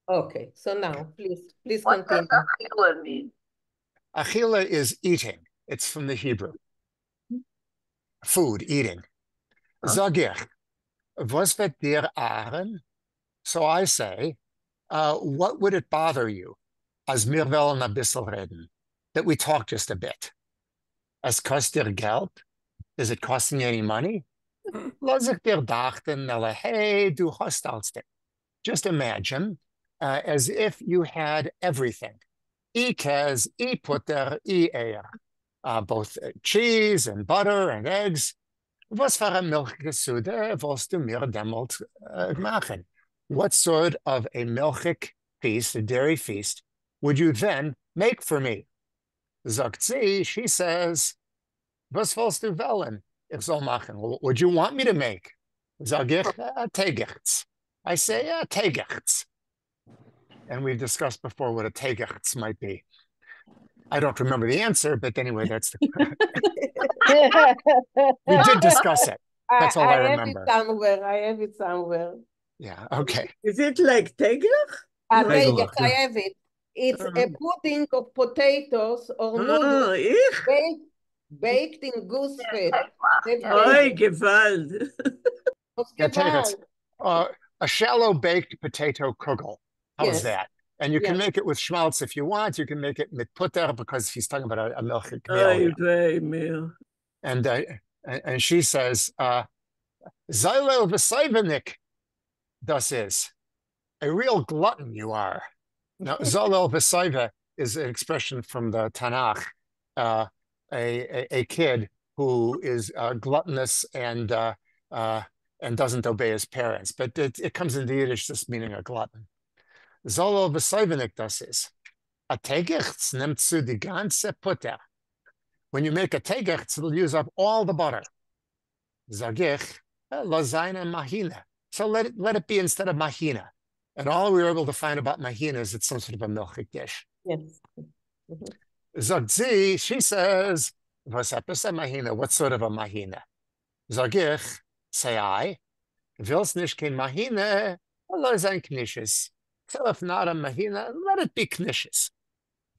Okay, so now please What does continue. achila mean? Achila is eating. It's from the Hebrew. Food, eating. Sag ich, was wird dir aren? So I say, what would it bother you? As mir wollen a bissel reden. That we talk just a bit. Es kostet dir Geld? Is it costing you any money? Lass ich dir dachten, hey, du hast alles. Just imagine as if you had everything. Ikes, putter, eier. Both cheese and butter and eggs. Was für eine Milchgesude willst du mir demult machen? What sort of a milchig feast, a dairy feast, would you then make for me? Sagt sie, she says, was willst du wollen? Ich soll machen. What would you want me to make? Sag ich, tegerts. I say, tegerts. And we've discussed before what a tegerts might be. I don't remember the answer, but anyway, that's the... We did discuss it. That's all I remember. I have it somewhere. Yeah, okay. Is it like teglach? Tegelach, I have it. It's a pudding of potatoes or noodles baked in goose fat. Oy, gewalt. Was Yeah, tegerts. gewalt. A shallow baked potato kugel. How's Yes. that? And you can make it with schmaltz if you want. You can make it mit putter because he's talking about a milchig meal. And she says, Zeilel v'seivenik, das is. A real glutton you are. Now, Zeilel v'seive is an expression from the Tanakh, a kid who is gluttonous and doesn't obey his parents. But it comes into Yiddish just meaning a glutton. Zeilel v'seivenik, das is. A tegerts nimmt zu die ganze Putter. When you make a tegerts, it'll use up all the butter. Zagich, lasagna mahina. So let it be instead of mahina. And all we were able to find about mahina is it's some sort of a milchig dish. Yes. Zagzi, she says, was mahina? What sort of a mahina? Zagich, say I, willst nicht kein mahina, sein knishes. So if not a mahina, let it be knishes.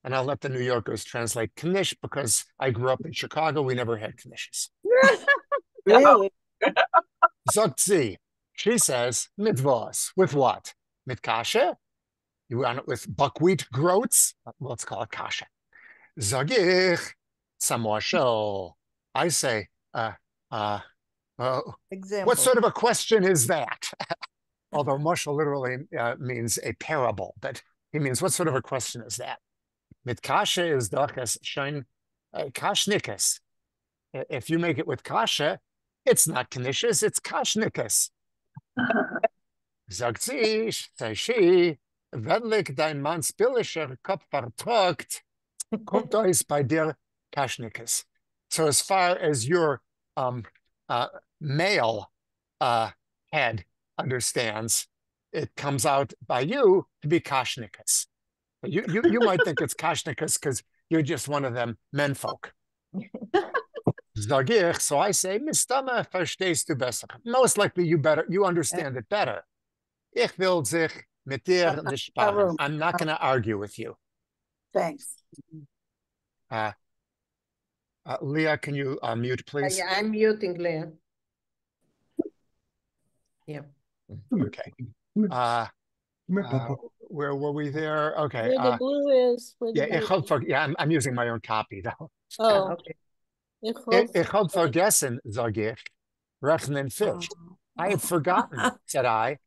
And I'll let the New Yorkers translate knish because I grew up in Chicago. We never had knishes. Really? Sagt sie, she says, mit was? With what? Mit kasha? You want it with buckwheat groats? Well, let's call it kasha. Sag ich, samoshel. I say, what sort of a question is that? Although moshel literally means a parable, but he means, what sort of a question is that? Mit kasha is doch es schon kashnikas. If you make it with kasha, it's not knishes, it's kashnikas. Sagt sie, say she, wenn dein Manns billischer Kopf vertrogt, kommt euch bei dir kashnikas. So as far as your male head understands, it comes out by you to be kashnikas. You might think it's kashnikas because you're just one of them menfolk. Sag ich, so I say, Mistama verstehst du besser. Most likely you understand it better. Ich will sich mit dir nicht sparen. I'm not going to argue with you. Thanks. Leah, can you mute, please? Yeah, I'm muting Leah. Yeah. Okay. Where were we there? Okay. Where the blue is. I'm using my own copy though. Oh, Okay. Ich hab vergessen, sag ich, rechnen fish. I had forgotten, said I,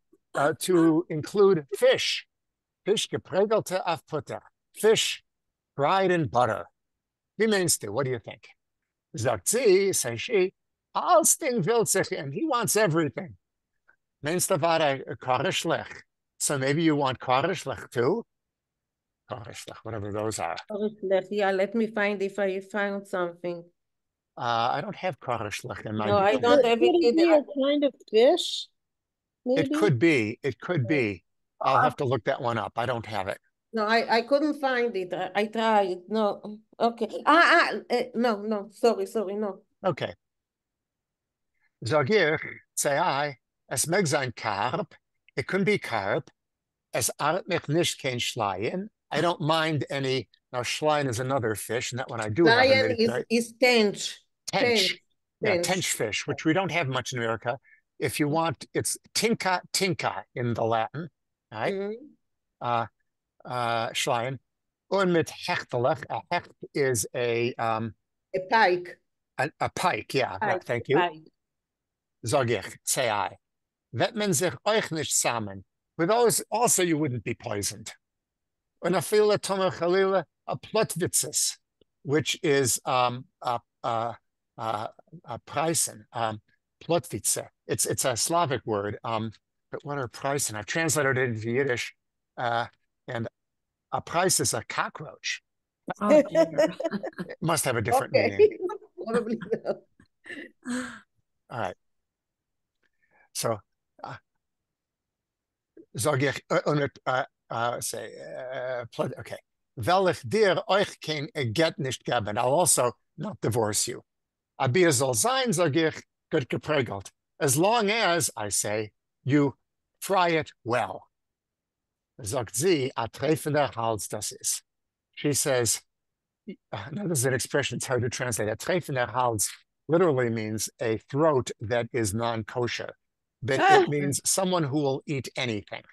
to include fish. Fish geprägelte auf Butter. Fish fried in butter. Wie meinst du? What do you think? Sagt sie, says she, alles Ding will sich, and he wants everything. Meinst du war korischlich? So maybe you want korischlich too? Korischlich, whatever those are. Yeah, let me find if I found something. I don't have korischlich in my No, I don't have it Could it be either. a kind of fish? Maybe? It could be. It could be. I'll have to look that one up. I don't have it. No, I couldn't find it. I tried. No. Okay. No. Sorry, no. Okay. Sag ich, say I, es mag sein carp. It could be carp. Es art mich nicht kein Schleien. I don't mind any. Now, Schleien is another fish, and that one I do have in Lion is tench. tench. Yeah, Tench. tench fish, which we don't have much in America. If you want, it's tinka tinka in the Latin, right? Schleien. Und mit Hechtelech, a hecht is a pike. A pike, yeah, Pike, thank you. pike. Sag ich, say I. Wett man sich euch nicht zusammen. With those, also you wouldn't be poisoned. Und a viele Tomer Chalila, a plotwitzes, which is a Preisen, plotwitze. It's a Slavic word, but what are Preisen? I've translated it into Yiddish, and a price is a cockroach. Oh, dear. It must have a different meaning. Probably no. All right. So, sag ich, say, okay. Weil ich dir euch kein Get nicht geben, I'll also not divorce you. Aber soll sein, sag ich, gut geprägelt. As long as, I say, you fry it well. Sagt sie, a treffender Hals das ist. She says, now this is an expression, it's hard to translate. A treffender Hals literally means a throat that is non-kosher, but it means someone who will eat anything.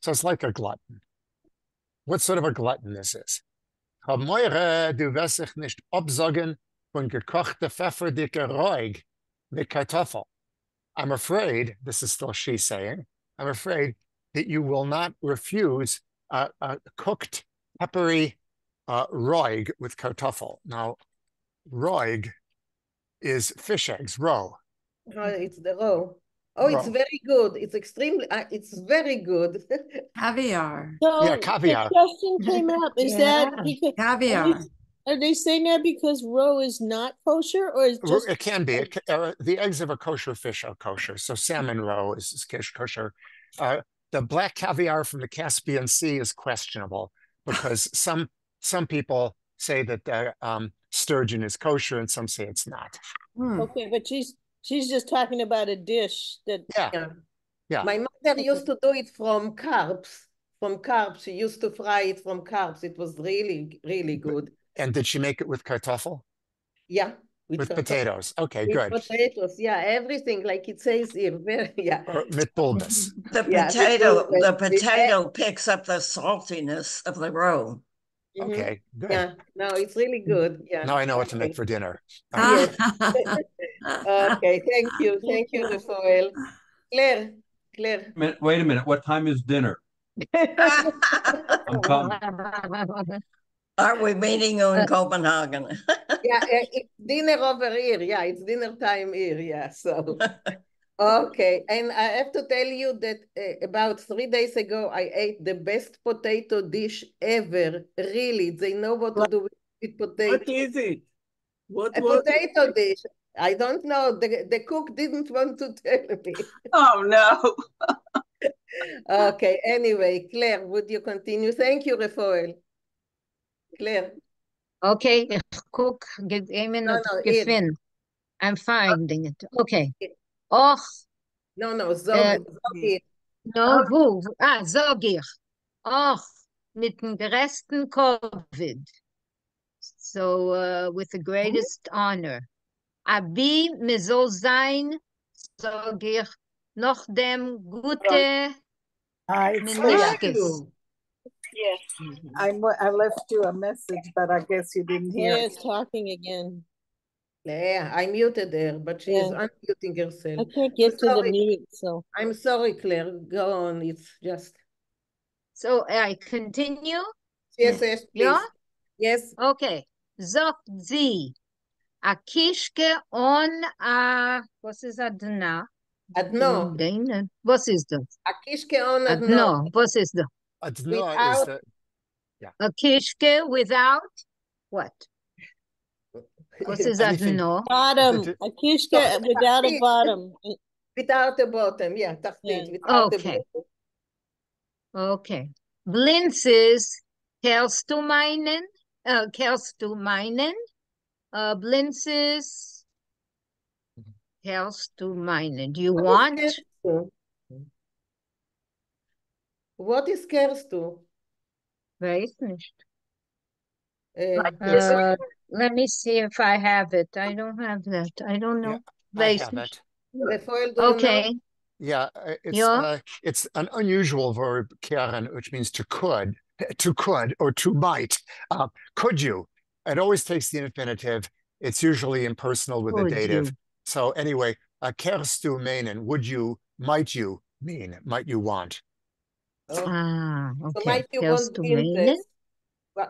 So it's like a glutton. What sort of a glutton this is? Moire, du wirst dich nicht absagen von gekochte pfefferdicke Roig mit Kartoffel. I'm afraid, this is still she saying, I'm afraid that you will not refuse a cooked peppery roig with Kartoffel. Now, roig is fish eggs, roe. It's the roe. Oh, it's very good. It's extremely, it's very good. Caviar. So Yeah, caviar. the question came up, is that because Caviar. are they saying that because roe is not kosher, or is just It can be. The eggs of a kosher fish are kosher. So salmon roe is kosher. The black caviar from the Caspian Sea is questionable because some people say that sturgeon is kosher and some say it's not. okay? But she's just talking about a dish that Yeah. My mother used to do it from carbs. From carbs, she used to fry it from carbs. It was really, really good. And did she make it with Kartoffel? Yeah. With potatoes. Okay, with good. Potatoes, yeah, everything like it says here. Yeah. Or mit bulbas. The potato picks up the saltiness of the roe. Okay, good. Yeah, no, it's really good. Yeah. Now I know what to make for dinner. Yes. Okay, thank you. Thank you, Rafael. Claire. Wait a minute. What time is dinner? I'm coming. Are we meeting you in Copenhagen? Yeah, it's dinner over here. Yeah, it's dinner time here. Yeah, so. Okay, and I have to tell you that about 3 days ago, I ate the best potato dish ever. Really, they know what to do with potato. What is it? A potato dish. I don't know. The cook didn't want to tell me. Oh, no. Okay, anyway, Claire, would you continue? Thank you, Rafael. Claire. Okay, ich guck, gefin. I'm finding it. Okay. Och. No, sag it. No, wo? Sag ich. Och, mit dem größten COVID. So, with the greatest honor. Abi, mir soll sein, sag ich, noch dem gute Menüschkes. Yes. I left you a message, but I guess you didn't hear Claire's talking again. Yeah, I muted her, but she is unmuting herself. I can't get to the mute, so. I'm sorry, Claire. Go on. It's just. So I continue? Yes, please. Yeah? Yes. Okay. Sagt sie, a Kischke on a, was ist Adna? Adno. Was ist das? A Kischke on Adno. Was ist das? Adno is the, yeah. A Kischke without what? What is Adno? Bottom. A Kischke without a bottom. Without a bottom, yeah. Without okay. Okay. Blinzes, kennst du meinen? Blinzes, kennst du meinen? Do you want? What is kehrst du? Weiß nicht. Uh, Let me see if I have it. I don't have that. I don't know. Yeah, I Weiß have nicht. it. Rafael, do you know? Okay. Yeah, Yeah. it's an unusual verb, kehren, which means to could or to might. Could you? It always takes the infinitive. It's usually impersonal with the Could dative. you? So anyway, kehrst du meinen? Would you? Might you mean? Might you want? Okay. So Okay. might you Kehrst want du meinen? blinzes?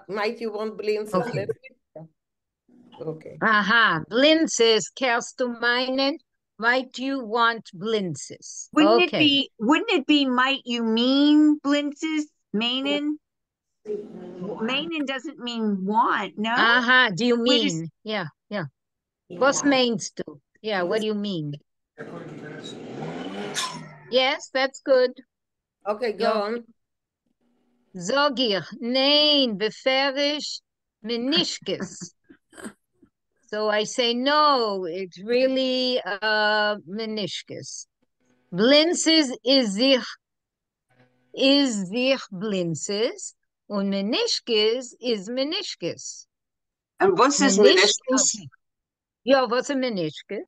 Might you want blinzes? Okay. That's it. Okay. Aha. Blinzes. Kehrst du meinen? Might you want blinzes? Wouldn't Okay. it be might you mean blintzes? Meinen? Meinen doesn't mean want, no? Aha. Do you Where does- mean? Yeah. Was meinst du? Yeah. What do you mean? Yes, that's good. Okay, go Ja. on. Sag ich, nein, beferisch meniscus. So I say no, it's really meniscus. Blinzes is sich blinzes und meniscus is meniscus. And what's this meniscus? Okay. Ja, what's a meniscus?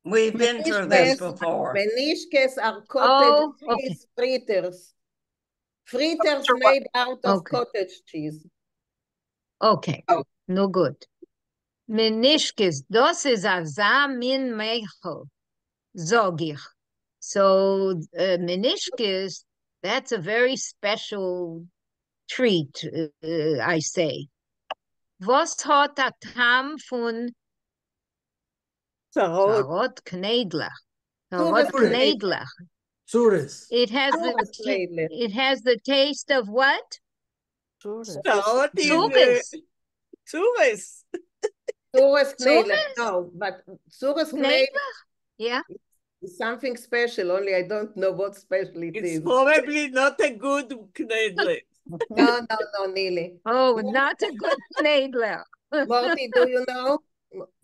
We've been through this Meniscus, before. meniscus are cottage Oh, cheese fritters. Fritters Sure, made out of Okay. cottage cheese. Okay, Oh. no good. Meniscus, das is a Samin Meichel, sag ich. So meniscus, that's a very special treat, I say. Was hat a Tam von Sarot. Sarot Knedler? Zures Sarot Knedler. Suris. It has Zures Knedler. it has the taste of what? Sarot is Zures. Zures. Zures Knedler. Zures? No, but Zures Knedler Knedler? Yeah. is something special, only I don't know what special it is. Probably not a good knedler. No, Neely. Oh, not a good Knedler. Morty, do you know?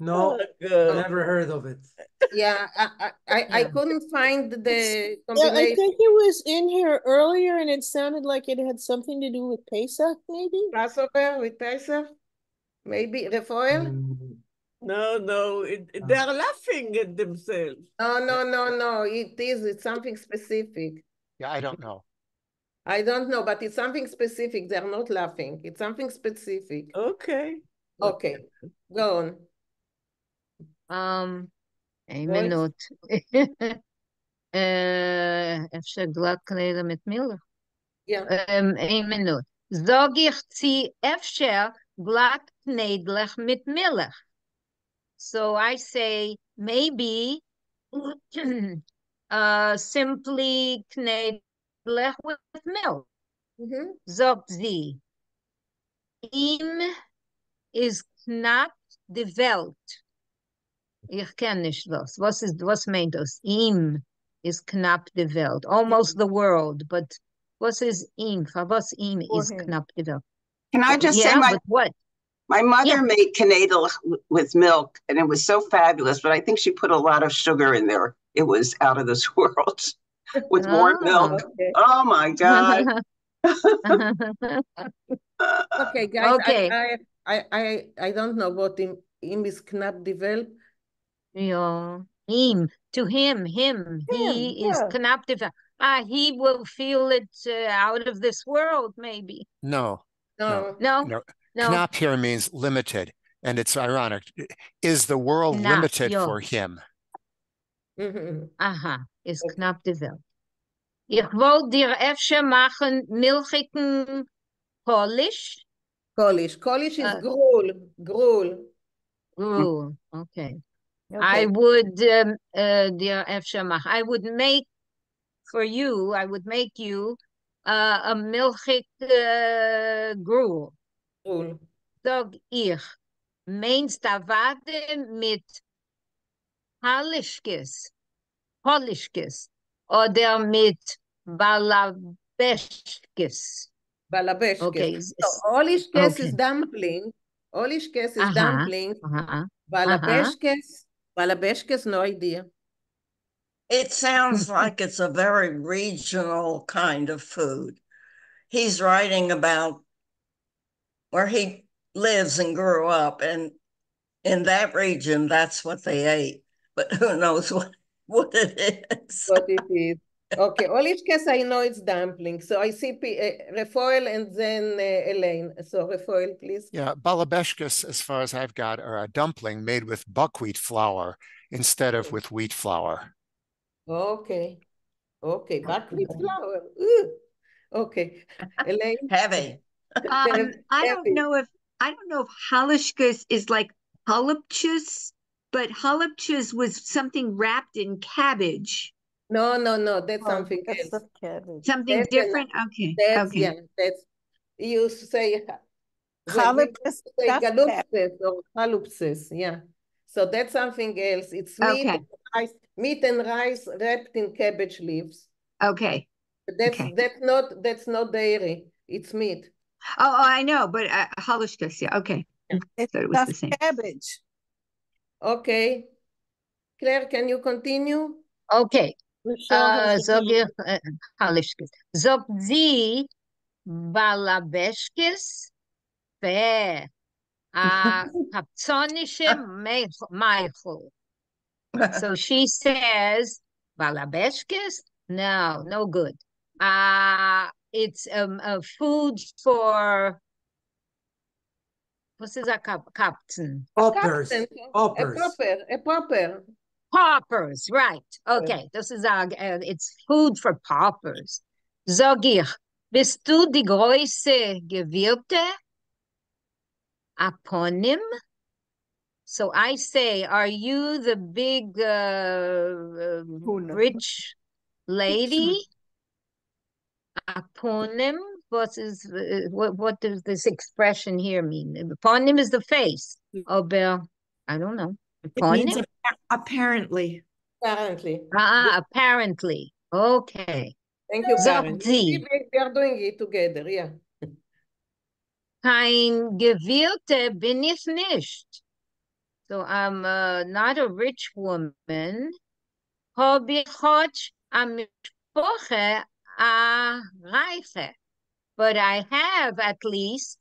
No, God. never heard of it. Yeah, I couldn't find the Yeah, I combination. think it was in here earlier and it sounded like it had something to do with Pesach, maybe? Passover with Pesach? Maybe Rafael? No, they're laughing at themselves. No. It's something specific. Yeah, I don't know. I don't know, but it's something specific. They're not laughing. It's something specific. Okay. Okay, go on. Een Voice. minuut. Even glad kleden met Miller. Yeah. Een minuut. Zag ich zie even glad knedelig met Miller. So I say maybe simply knedelig with milk. Mhm. Sagt sie. Ihm is knapp de Welt. Ich kenne nicht das. Was meint das? Ihm is knapp de Welt. Almost the world, but was is ihm? Was ihm is him. knapp de Welt? Can I just say Yeah, but what? my mother Yeah. made knedel with milk and it was so fabulous, but I think she put a lot of sugar in there. It was out of this world with warm milk. Okay. Oh my God. Okay, guys. Okay. I don't know what him is knapp developed. Yeah. Ihm. To him. He is yeah. knapp de Welt. He will feel it out of this world, maybe. No. No. No. Knapp here means limited, and it's ironic. Is the world Knapp, limited ja. for him? Mhm. Aha, is Okay. knapp de Welt. Ich wollte dir öfter machen milchigen Polish. Polish is Uh, gruel. Gruel. Okay. Okay. I would dir öfter machen. I would make you a milchig gruel. Gruel. Sag ich. Meinst du warte mit Polishkes oder mit Balabeshkes? Balabeshkes. Okay. So, Olishkes is Okay. dumpling. Olishkes is Aha. dumpling. Uh-huh. Balabeshkes, no idea. It sounds like it's a very regional kind of food. He's writing about where he lives and grew up, and in that region, that's what they ate. But who knows what it is? What it is. Okay, all each case I know it's dumpling. So I see Rafael and then Elaine. So Rafael, please. Yeah, balabeshkas, as far as I've got, are a dumpling made with buckwheat flour instead of with wheat flour. Okay. Okay, buckwheat flour. Ooh. Okay. Elaine? Heavy. I don't know if halishkus is like halupchus, but halupchus was something wrapped in cabbage. No, that's something That's else. the cabbage. Something different? Okay. That's, Okay. yeah, that's, you say, Halupus, say that's galupses or halupses, yeah. So that's something else. It's Okay. meat and rice wrapped in cabbage leaves. Okay. But Okay. that's not dairy. It's meat. Oh, I know, but halishkus, yeah. Okay. It's Thought it was the same. cabbage. Okay. Claire, can you continue? Okay. Rochelle has a Sag ich, Halishkes. Sagt sie Balabeshkes? Fair. Kapzonische Meichel. So she says, Balabeshkes? No, no good. It's a food for, what is that, Captain? Poppers. Poppers. A popper. Paupers, right. Okay, this is it's food for paupers. Sag ich, bist du die große Gewirte? Aponym? So I say, are you the big rich lady? Aponym? What does this expression here mean? Aponym is the face. Aber, I don't know. It means Aponym? apparently. Apparently. Apparently. Okay. Thank you, Karen. Sagt sie, We are doing it together, yeah. kein Gewirrte bin ich nicht. So I'm not a rich woman. Hab ich hot a Mishpoche a reiche. But I have at least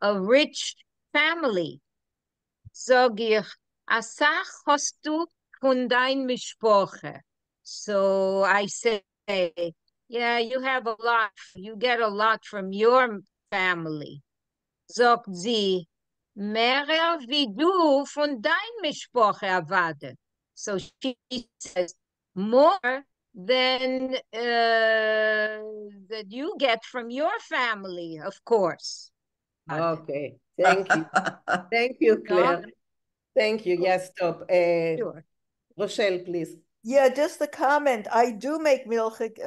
a rich family. Sag ich, asach hast du von dein Mishpoche. So I say, yeah, you have a lot. You get a lot from your family. Sagt sie, mehr wie du von dein Mishpoche erwarte. So she says, more than that you get from your family, of course. Okay, thank you. Thank you, Claire. Thank you. Yes, stop. Sure. Rochelle, please. Yeah, just a comment. I do make milchig,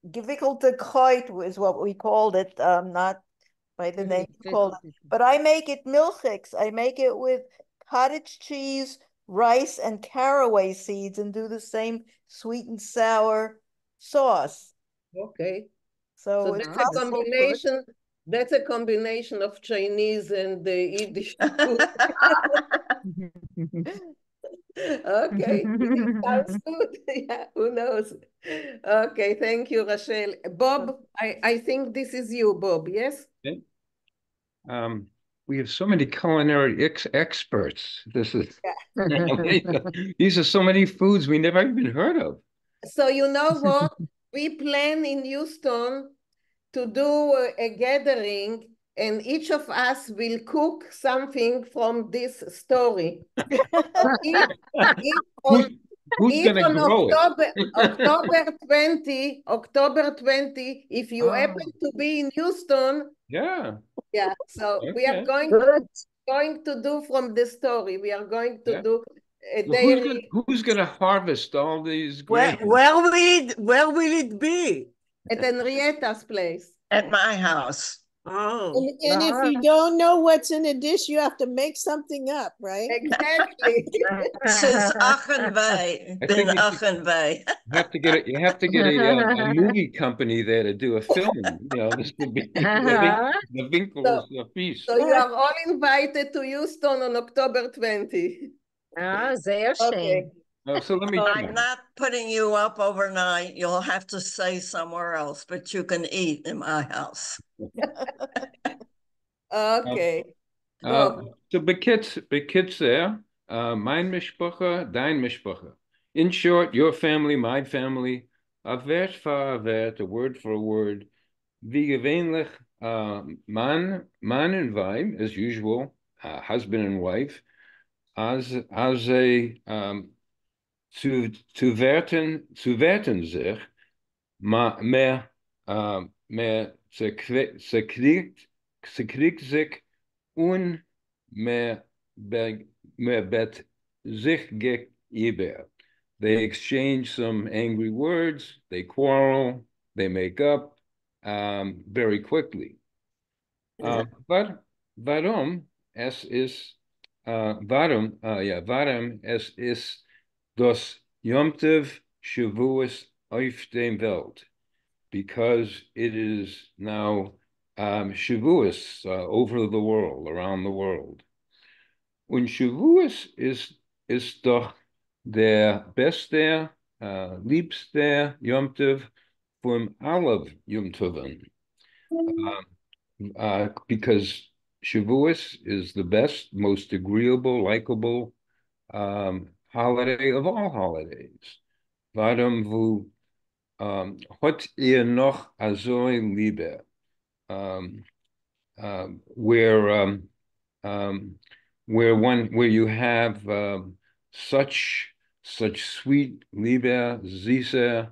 gewickelte Kreut is what we called it, not by the name you called it. But I make it milchigs. I make it with cottage cheese, rice, and caraway seeds, and do the same sweet and sour sauce. Okay. So that's a combination. That's a combination of Chinese and the Yiddish food. Okay, sounds good. Yeah, who knows? Okay, thank you, Rachel. Bob, I think this is you, Bob, yes? Okay. We have so many culinary experts. This is these are so many foods we never even heard of. So you know what? We plan in Houston to do a gathering, and each of us will cook something from this story. Who's going to grow October 20, if you happen to be in Houston. Yeah. Yeah, so we are going to do from the story. We are going to do a dairy. Who's going to harvest all these grains? Where will it be? At Henrietta's place. At my house. Oh. And if you don't know what's in a dish, you have to make something up, right? Exactly. Since Achenwei, been Achenwei. You have to get a movie company there to do a film. You know, this would be the Vinkl piece. So you are all invited to Houston on October 20. Sehr schön. Okay. So let me try. I'm not putting you up overnight. You'll have to stay somewhere else, but you can eat in my house. Okay. Go. So bekitzer, mein Mishpacha, dein Mishpacha. In short, your family, my family, a word for a word, a word for a word. Wie gewöhnlich, man and vibe, as usual, husband and wife, as a zu werten sich, mehr ze kriegt sich un mehr bet sich gegenüber. They exchange some angry words, they quarrel, they make up very quickly. But warum warum es ist das Yom Tov Shavuos auf dem Welt? Because it is now Shavuos over the world, around the world. Und Shavuos ist doch der beste, liebste Yom Tov von allen Yom Tovim. Because Shavuos is the best, most agreeable, likable holiday of all holidays. Warum hat ihr noch so Liebe? Where where you have such sweet Liebe, süße,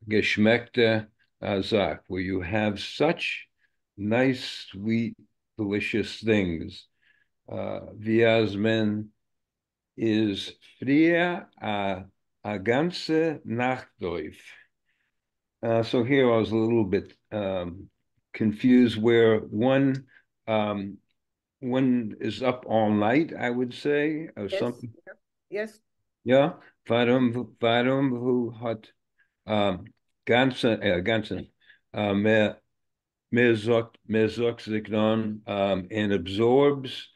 geschmeckte Sache, where you have such nice, sweet, delicious things. Viasmen is fria a ganze Nacht durch. So here I was a little bit confused where one is up all night, I would say, or Yes. something. Yes. Yeah. Warum hat ganze mehr sagt sich dann and absorbs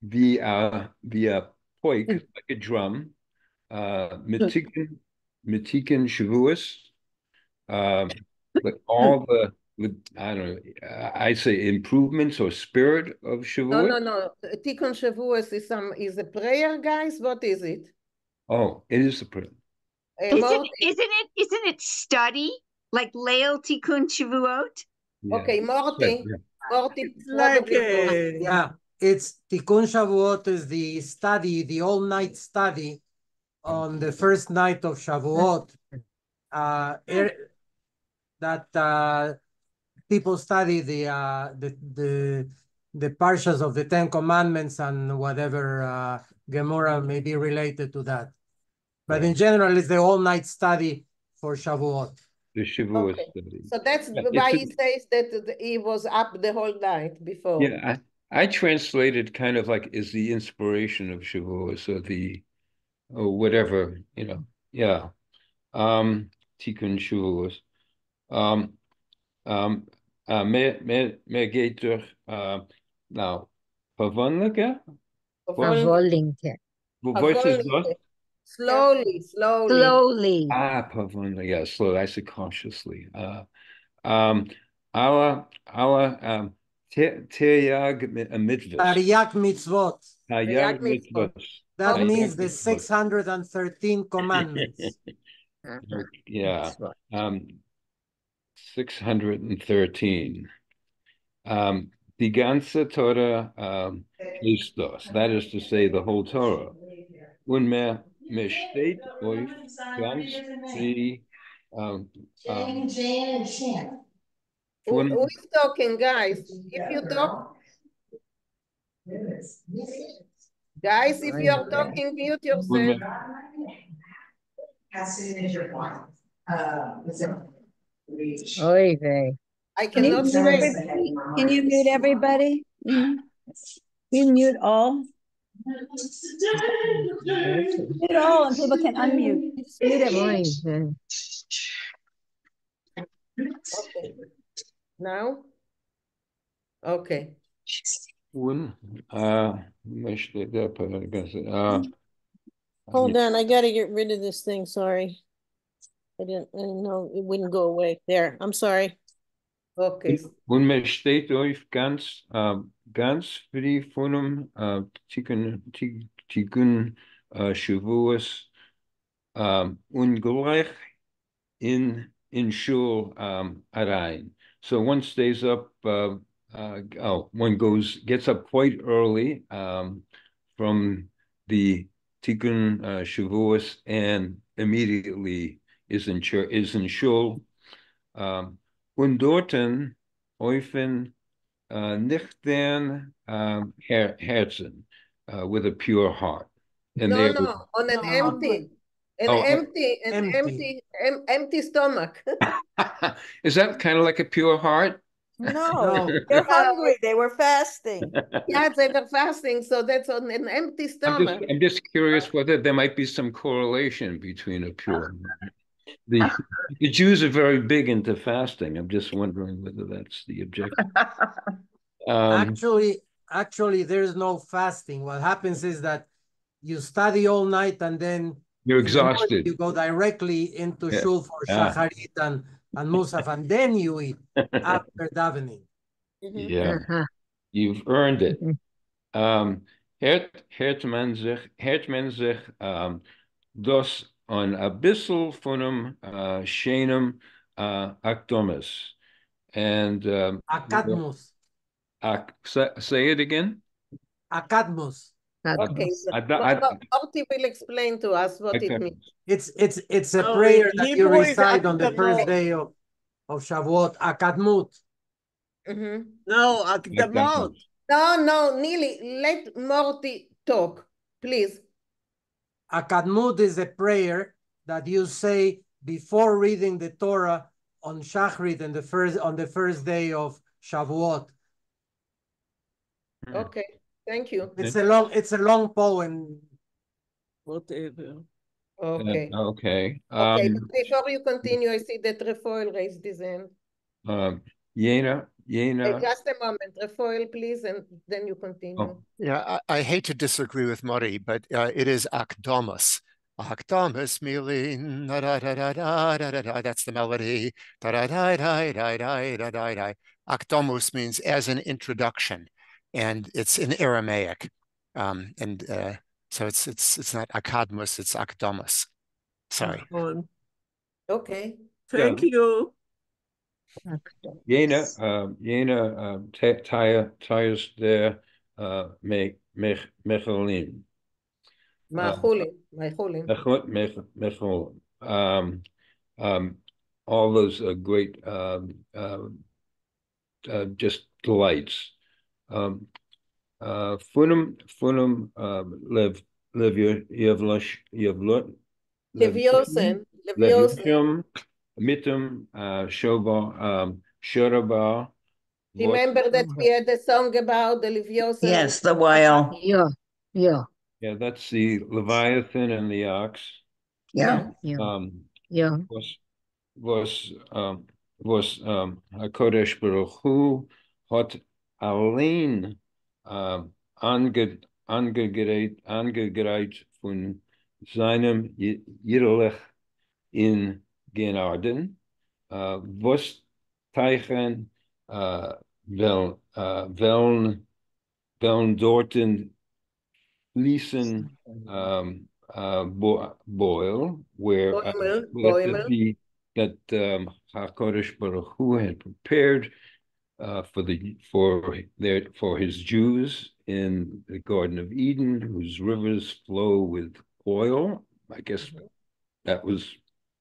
via poik, like a drum, mitiken Shavuos, but all the I don't know, I say improvements or spirit of Shavuot. No. Tikkun Shavuos is a prayer, guys. What is it? Oh, it is a prayer. Isn't it study like Leil Tikkun Shavuot? Yeah. Okay, Morty. Yeah. Morty Like, probably. yeah, it's Tikkun Shavuot is the study, the all-night study on the first night of Shavuot. That people study the parshas of the Ten Commandments and whatever Gemara may be related to that. But in general, it's the all-night study for Shavuot. The Shavuot Okay. study. So that's why he says that he was up the whole night before. Yeah, I translated kind of like is the inspiration of Shavuot, or the or whatever, you know. Yeah. Tikkun Shavuot. Mehr geht durch now verwandliche. Verwollinke. Voice is what? Slowly. Slowly. Verwandliche. Yeah, slow. I said cautiously. Our Teryag mitzvot. Tariyak mitzvot. Teryag mitzvot. That means the 613 commandments. Yeah. 613. Die ganze Torah ist das. That is to say, the whole Torah. Und mehr steht euch ganz frei Who is talking, guys? If you talk, guys, if you're talking, mute yourself. Oy vey. I Can you cannot mute say. everybody? Can you mute everybody? You mute all? Mute all and people can unmute. You just mute everybody. Oy vey. Okay. Now? Okay. Un, möchte der Hold on, I gotta get rid of this thing, sorry. I didn't know it wouldn't go away. There, I'm sorry. Okay. Und mir steht euch ganz frei von Tikkun Shavuos ungleich in Shul Arain. So one stays up. One gets up quite early from the Tikkun Shavuos and immediately is in Shul. Und dorten öffnen nüchtern Herzen with a pure heart. And No, they no, on an empty, Empty. empty stomach. Is that kind of like a pure heart? No, they're hungry. They were fasting. Yeah, they were fasting, so that's on an empty stomach. I'm just curious whether there might be some correlation between a pure heart. The Jews are very big into fasting. I'm just wondering whether that's the objective. Actually, there's no fasting. What happens is that you study all night and then You're in the morning exhausted. you go directly into Yeah. shul for shacharit and musaf, and then you eat after davening. Yeah, you've earned it. Hört man sich das an a bissel von schönem Akdomis. And Akadmus. Say it again. Akadmus. Okay, so Marty will explain to us what it means. It's a prayer that you recite on the first day of Shavuot. Akadmut. No, Akdamot. No, Neely, let Morty talk, please. Akadmut is a prayer that you say before reading the Torah on Shachrit and on the first day of Shavuot. Okay, thank you. It's a long poem. Whatever. Okay. Okay. Okay, but before you continue, I see that Refoil raised his hand. Jena. Just a moment, Refoil, please, and then you continue. Yeah, I hate to disagree with Murray, but it is Akdomus. Akdomus milin, da da da da da da da da. That's the melody. Da da da da da da da da da. Akdomus means as an introduction, and it's in Aramaic, so it's not Akadmus, it's Akdomus. Sorry. Okay. Thank you. Jena tires there Mecholim. All those great just delights. Funum Leviosen. Mitum Shoraba. Remember that we had a song about the Leviosen? Yes, the whale. Yeah. Yeah, that's the Leviathan and the ox. Yeah. Was HaKodesh Baruch Hu hat allein angegereiht von seinem Jiddelech in Genarden, was Teichen weln dorten fließen boil, where that HaKodesh Baruch Hu had prepared for his Jews in the Garden of Eden, whose rivers flow with oil. I guess that was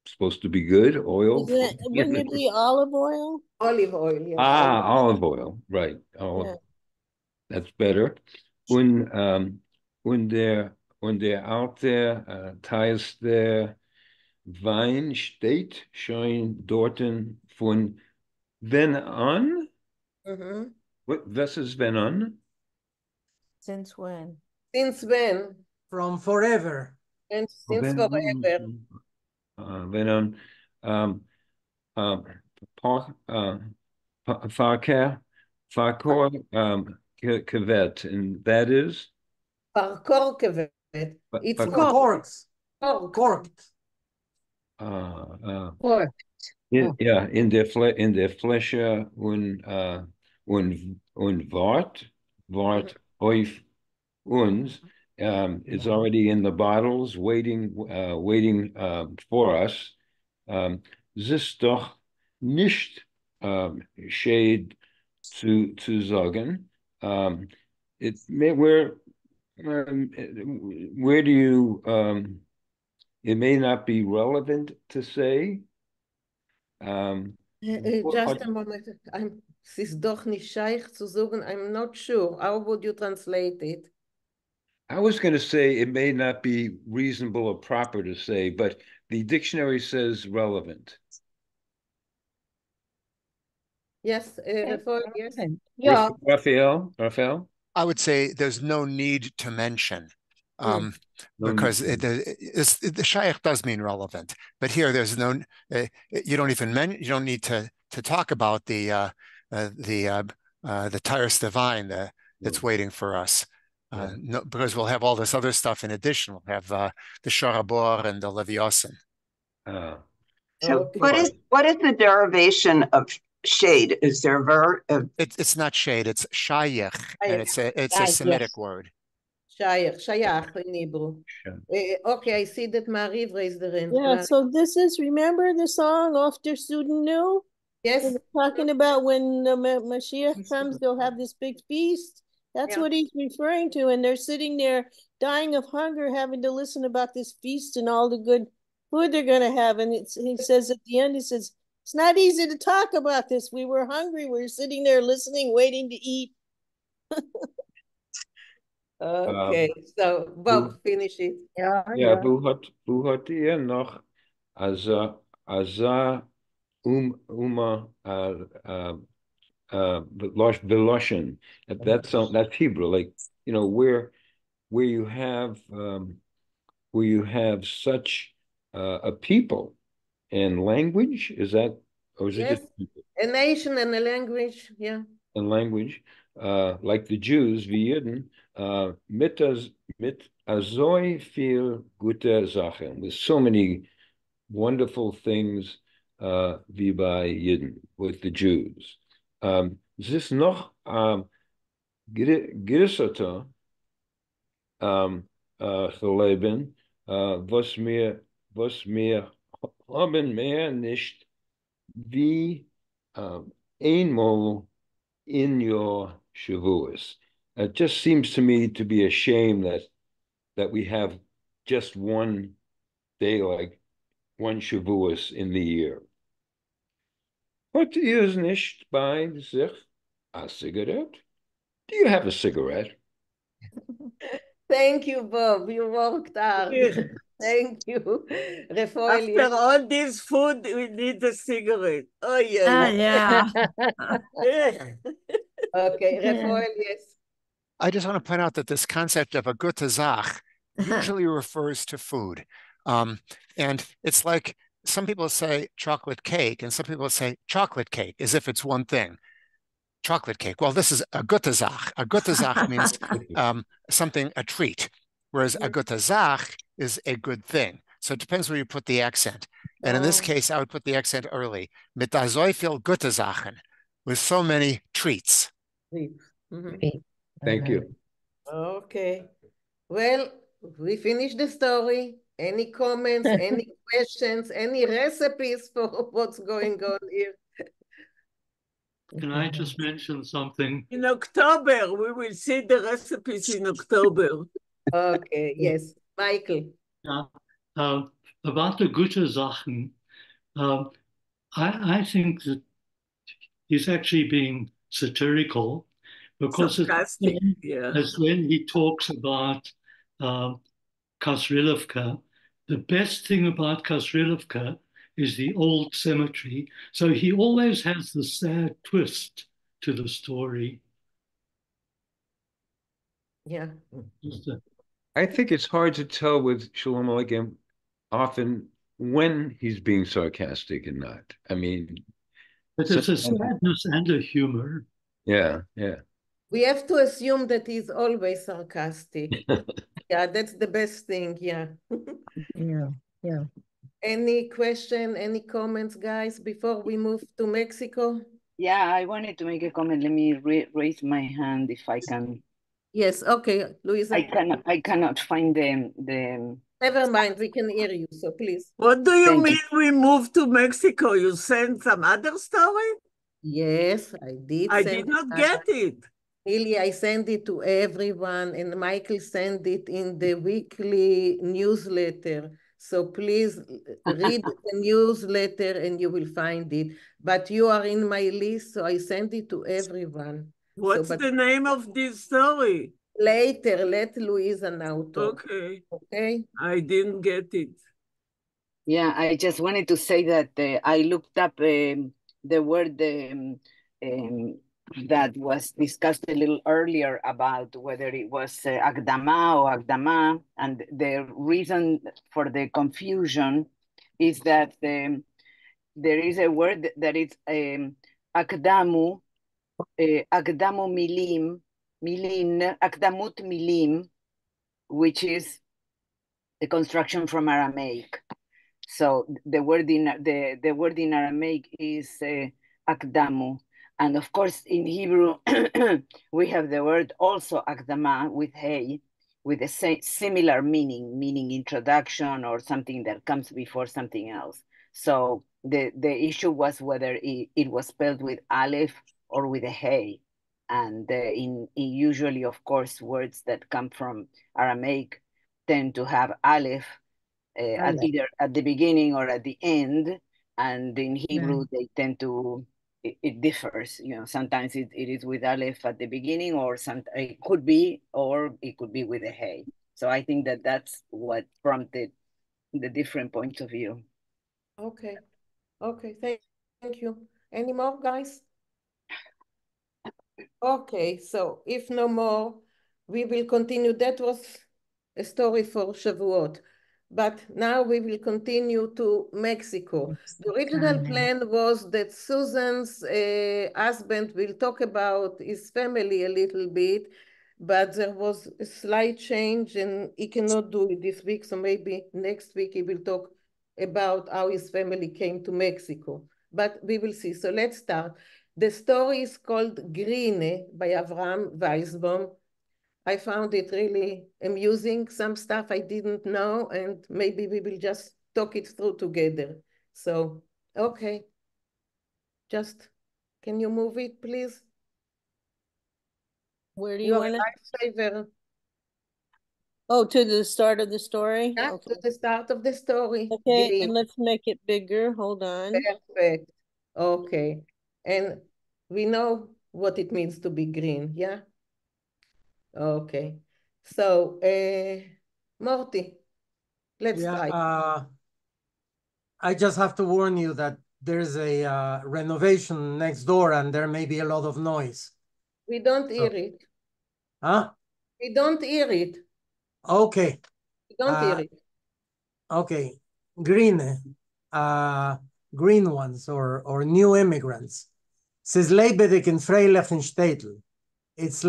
supposed to be good. Oil. Wouldn't it be olive oil? Olive oil, yes. Olive oil, right. Yeah. That's better. Und der alte Teils der Wein steht schon dorten von wenn an. Was ist wenn an? Since when? Since when? From forever. And since forever. Wenn an Fakor Kavet, and that is? Parkor kevet. It's corks. cork. Corked. Pork. Ja, in der Fläche und Wort auf uns is already in the bottles waiting for us. Es ist doch nicht shade zu sagen. Where do you it may not be relevant to say. Just a moment. Es ist doch nicht scheich zu sagen. I'm not sure. How would you translate it? I was going to say it may not be reasonable or proper to say, but the dictionary says relevant. Yes, yes. Yeah. Raphael? I would say there's no need to mention. Because the shaykh does mean relevant, but here there's no. You don't even you don't need to talk about the Tyrus Divine that's waiting for us. No, because we'll have all this other stuff in addition. We'll have the Sharabor and the Leviosin. So what is the derivation of shade? Is there a verb? It's not shade. It's shaykh, and it's a Semitic word. Shayach in Hebrew. Okay, I see that Marie raised the hand. Yeah, so this is, remember the song Off der Student New? Yes. Talking about when the Mashiach comes, they'll have this big feast. That's what he's referring to. And they're sitting there dying of hunger, having to listen about this feast and all the good food they're going to have. And he says at the end, he says, it's not easy to talk about this. We were hungry. We were sitting there listening, waiting to eat. Okay, so Bob, finish it. Ja, wo hat ihr noch Uma Veloshin? That's Hebrew, like, you know, where you have such a people and language, is that, or is it just people? A nation and a language, yeah. And language, like the Jews, wie Juden, mit so viel gute Sachen, with so many wonderful things, wie bei Juden, with the Jews. Es ist noch größer geleben, was wir haben mehr nicht wie einmal in your Shavuos. It just seems to me to be a shame that we have just one day, like one Shavuos in the year. Hat ihr nicht bei sich a cigarette? Do you have a cigarette? Thank you, Bob. You worked hard. Thank you. After all this food, we need a cigarette. Oh, yeah. Okay, Rafael, yes. I just want to point out that this concept of a gute Zach usually refers to food. And it's like some people say chocolate cake and some people say chocolate cake as if it's one thing. Chocolate cake. Well, this is a gute Zach. A gute Zach means something, a treat, whereas a gute Zach is a good thing. So it depends where you put the accent. And in this case, I would put the accent early. Mit so viel gute Sachen, with so many treats. Thank you. Okay. Well, we finished the story. Any comments, any questions, any recipes for what's going on here? Can I just mention something? In October, we will see the recipes in October. Okay, yes. Michael. Yeah. About the gute Sachen, I think that he's actually being satirical because as when he talks about Kasrilivka, the best thing about Kasrilivka is the old cemetery. So he always has the sad twist to the story. Yeah. I think it's hard to tell with Shalom Aleichem often when he's being sarcastic and not. I mean, but there's a sadness and a humor. Yeah. We have to assume that he's always sarcastic. Yeah, that's the best thing, yeah. Yeah. Any question, any comments, guys, before we move to Mexico? Yeah, I wanted to make a comment. Let me raise my hand if I can. Yes, okay, Luisa. I cannot find the. Never mind, we can hear you, so please. What do you mean we moved to Mexico? You sent some other story? Yes, I did. I did not get it. Really, I sent it to everyone, and Michael sent it in the weekly newsletter. So please read the newsletter and you will find it. But you are in my list, so I sent it to everyone. What's the name of this story? Later, let Luisa now talk. Okay. Okay. I didn't get it. Yeah, I just wanted to say that I looked up the word that was discussed a little earlier about whether it was Agdama or Agdama, and the reason for the confusion is that there is a word that is Akdamu, Akdamu Milim, Milin, Akdamut Milim, which is a construction from Aramaic. So the word in Aramaic is akdamu, and of course in Hebrew we have the word also akdama with hey, with a similar meaning introduction or something that comes before something else. So the issue was whether it was spelled with aleph or with a hey, and in usually, of course, words that come from Aramaic tend to have aleph. Either at the beginning or at the end, and in Hebrew they tend to, it differs. You know, sometimes it is with aleph at the beginning, or it could be with a hey. So I think that's what prompted the different points of view. Okay, thank you. Any more, guys? Okay, so if no more, we will continue. That was a story for Shavuot. But now we will continue to Mexico. The original plan was that Susan's husband will talk about his family a little bit, but there was a slight change and he cannot do it this week. So maybe next week he will talk about how his family came to Mexico. But we will see. So let's start. The story is called Grine by Avram Weisbaum. I found it really amusing, some stuff I didn't know, and maybe we will just talk it through together. So, okay. Just, can you move it, please? Where do you want to? Lifesaver. Oh, to the start of the story? Yeah, okay. To the start of the story. Okay, Green. and let's make it bigger. Hold on. Perfect. Okay. And we know what it means to be green, yeah? Okay. So, Morty, let's try. I just have to warn you that there's a renovation next door and there may be a lot of noise. We don't hear it. Huh? We don't hear it. Okay. We don't hear it. Okay. Green ones or new immigrants. Says lebendig in freilich in Städtel. It's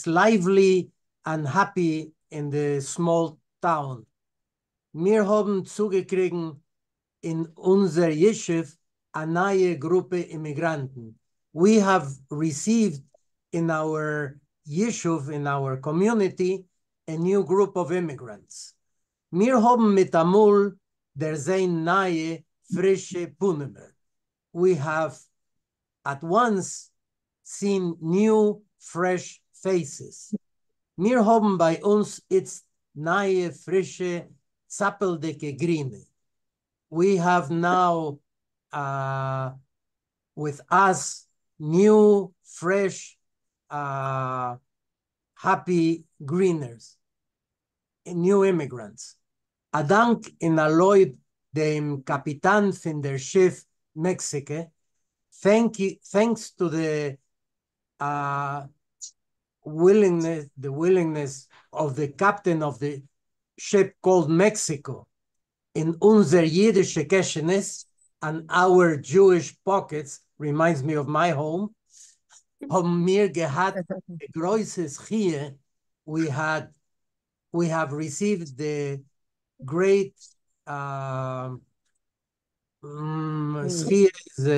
lively and happy in the small town. Wir haben zugekriegen in unser Yeshiv a neue Gruppe Immigranten. We have received in our Yeshiv, in our community, a new group of immigrants. Wir haben mit amul der sein neue, frische Punemer. We have at once seen new, fresh faces. Wir haben bei uns jetzt neue, frische, zappeldicke Grine. We have now with us new, fresh, happy greeners, new immigrants. A dank in a Lloyd dem Kapitan von der Schiff Mexico. Thanks to the willingness of the captain of the ship called Mexico in unser Yiddische Keshenes and our Jewish pockets, reminds me of my home. haben wir gehabt a großes Chie. We have received the great Schie is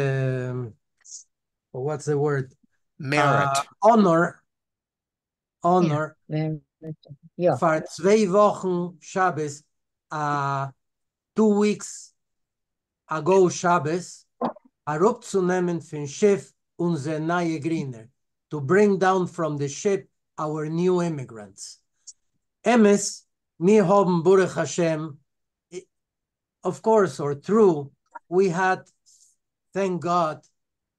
what's the word? Merit. Honor. Ja. For 2 Wochen Shabbos, 2 weeks ago Shabbos, herabzunehmen von Schiff unsere neue Griner, to bring down from the ship our new immigrants. Emes, wir haben Baruch Hashem, of course, or true, we had, thank God,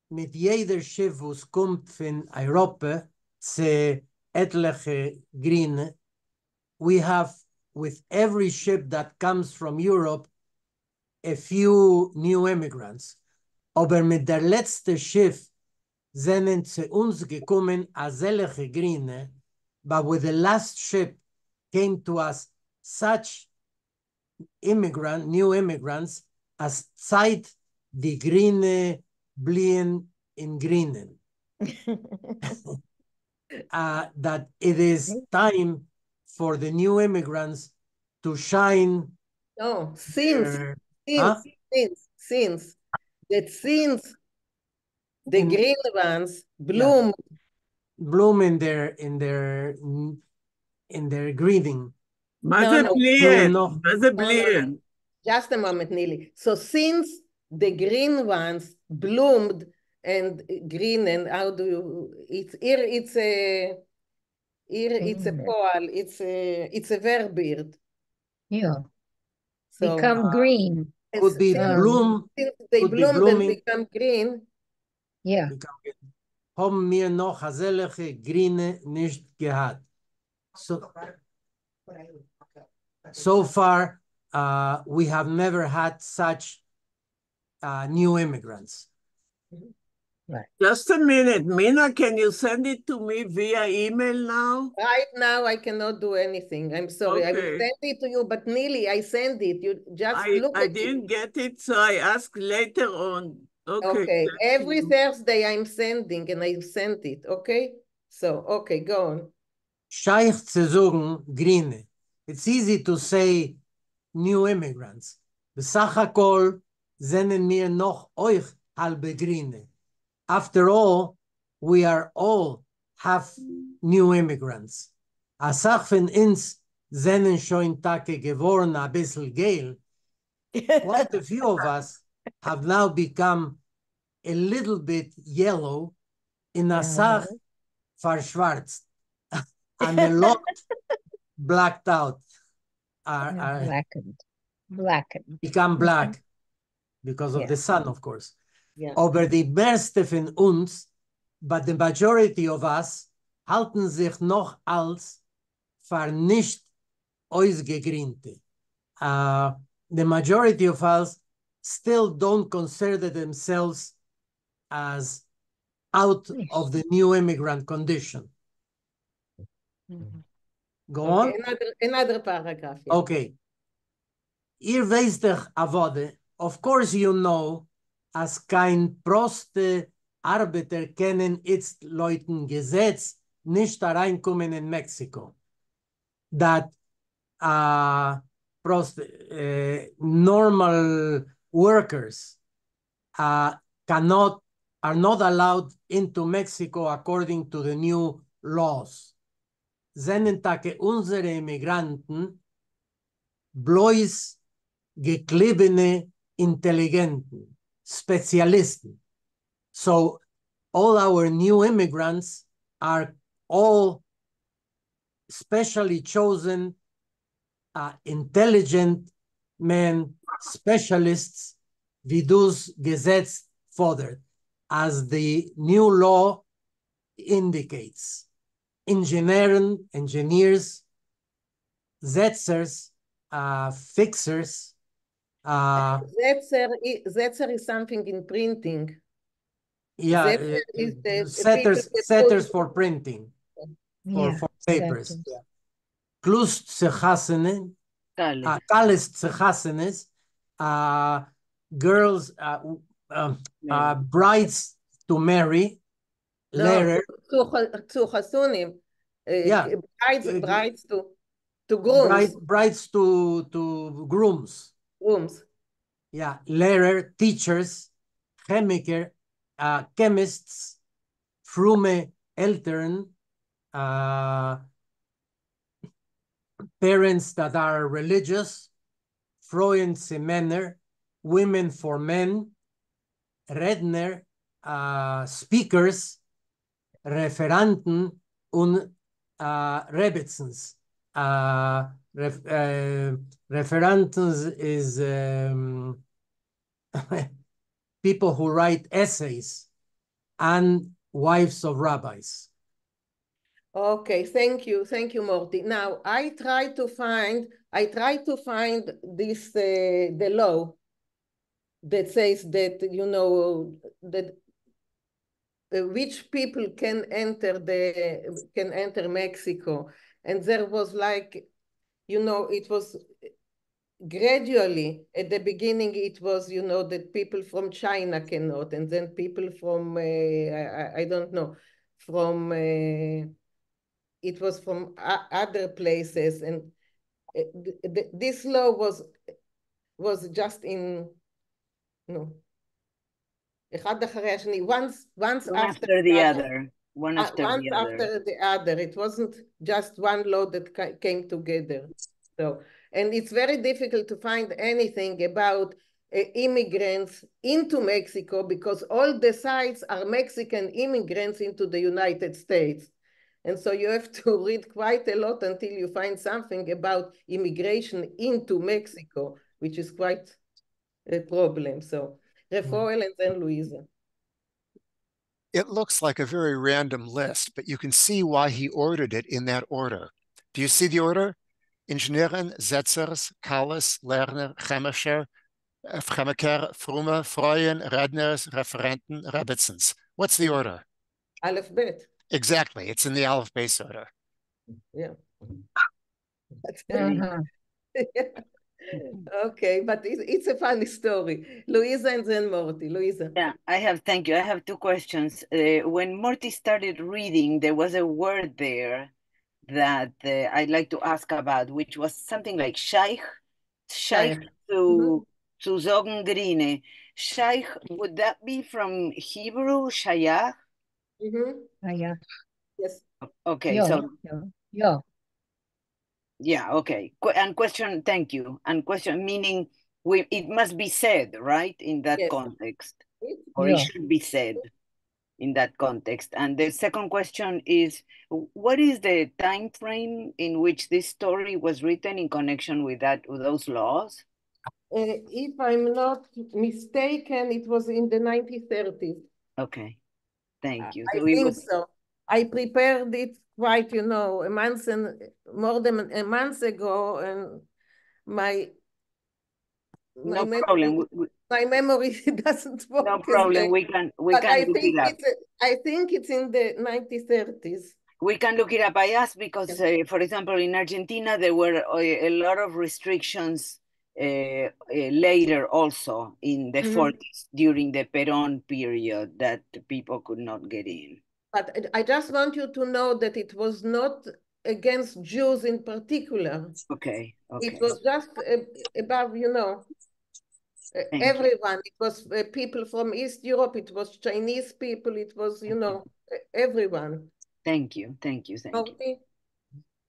mit jeder Schiff, was kommt von Europa, zu etliche Grine, we have, with every ship that comes from Europe, a few new immigrants. Aber mit der letzte Schiff sind zu uns gekommen a selige Grine, but with the last ship came to us such new immigrants, as Zeit die Grine blieben in Grinen. That it is time for the new immigrants to shine. No, since the green ones bloom. Bloom in their greeting. Just a moment, Nili. So since the green ones bloomed and green, and how do you, it's a poal, it's a verbird. Yeah. So, become green. Could be bloom. Since they bloomed and become green. Yeah. Haben wir noch haselige Grine nicht gehabt. So far, we have never had such new immigrants. Right. Just a minute. Mina, can you send it to me via email now? Right now, I cannot do anything. I'm sorry. Okay. I will send it to you, but Nili, I send it. You just look at it. I didn't get it, so I ask later on. Okay. Every Thursday, I'm sending, and I sent it. Okay? So, okay, go on. Scheich zu sagen, Grine. It's easy to say new immigrants. Besach hakol sind mir noch euch halbe Grine. After all, we are all half new immigrants. A Sach von uns sind schon Tage geworden a bissel gel. Quite a few of us have now become a little bit yellow in a Sach verschwarzt. And a lot blacked out. Blackened. Become black because of the sun, of course. Yeah. Aber die meiste von uns, but the majority of us, halten sich noch als nicht ausgegrünte. The majority of us still don't consider themselves as out of the new immigrant condition. Go on. Another paragraph. Yeah. Okay. Ihr wisst doch, Avode, of course you know, as kein proste Arbeiter kennen its Leuten Gesetz nicht reinkommen in Mexico. That normal workers are not allowed into Mexico according to the new laws. Sind take unsere Immigranten bloß geklebene Intelligenten, Spezialisten. So all our new immigrants are all specially chosen intelligent men, specialists, wie das Gesetz fordert, as the new law indicates. Engineers, setzers, fixers. Setzer is something in printing. Yeah, setters for printing, for papers. Klus tzechasenes, kales tzechasenes, girls, brides to marry, No, to Hasunim. Yeah. Brides to grooms. Brides to grooms. Grooms. Yeah. Lehrer, teachers, chemiker, chemists, frume Eltern, parents that are religious, Freuen Männer, women for men, Redner, speakers, Referanten und Rebetzens. Referanten is people who write essays, and wives of rabbis. Okay, thank you, Morty. Now I try to find this the law that says that that which people can enter Mexico, and there was like it was gradually. At the beginning it was that people from China cannot, and then people from I don't know, from it was from other places, and this law was just in אחד אחרי השני, once after the other. One after the other. After the other. It wasn't just one law that came together. So, and it's very difficult to find anything about immigrants into Mexico, because all the sites are Mexican immigrants into the United States. And so you have to read quite a lot until you find something about immigration into Mexico, which is quite a problem. So, Rafael and then Luisa. It looks like a very random list, but you can see why he ordered it in that order. Do you see the order? Ingenieuren, Setzers, Kalles, Lerner, Chemischer, Chemiker, Frume, Freuen, Redners, Referenten, Rebetzens. What's the order? Aleph Bet. Exactly. It's in the Aleph Beis order. Yeah. Okay, but it's a funny story. Luisa and then Morty. Luisa. Yeah, thank you. I have two questions. When Morty started reading, there was a word there that I'd like to ask about, which was something like Shaykh zu sagen grine. Shaykh, would that be from Hebrew, Shayach? Shayach. Yes. Okay, Yeah. Yeah, okay. And question, thank you. And question meaning it must be said, right? In that context. Or it should be said in that context. And the second question is, what is the time frame in which this story was written in connection with those laws? If I'm not mistaken, it was in the 1930s. Okay, thank you. I think so. I prepared it quite, more than a month ago, and my memory doesn't work. No problem. We can look it up. I think it's in the 1930s. We can look it up. I asked because, for example, in Argentina, there were a lot of restrictions later also in the 40s during the Perón period that people could not get in. But I just want you to know that it was not against Jews in particular. Okay. It was just about, everyone. It was people from East Europe. It was Chinese people. It was, everyone. Thank you.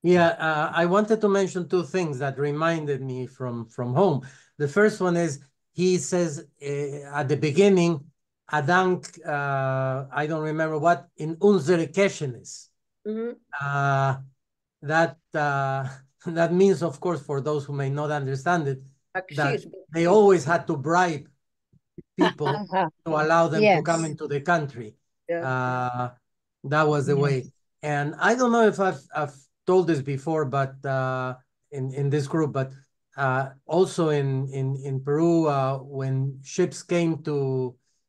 Yeah, I wanted to mention two things that reminded me from home. The first one is he says at the beginning, Adank, I don't remember what, in unsere Keshenis. That means, of course, for those who may not understand it, that they always had to bribe people to allow them to come into the country. That was the way. And I don't know if I've told this before, but in this group, but also in Peru, when ships came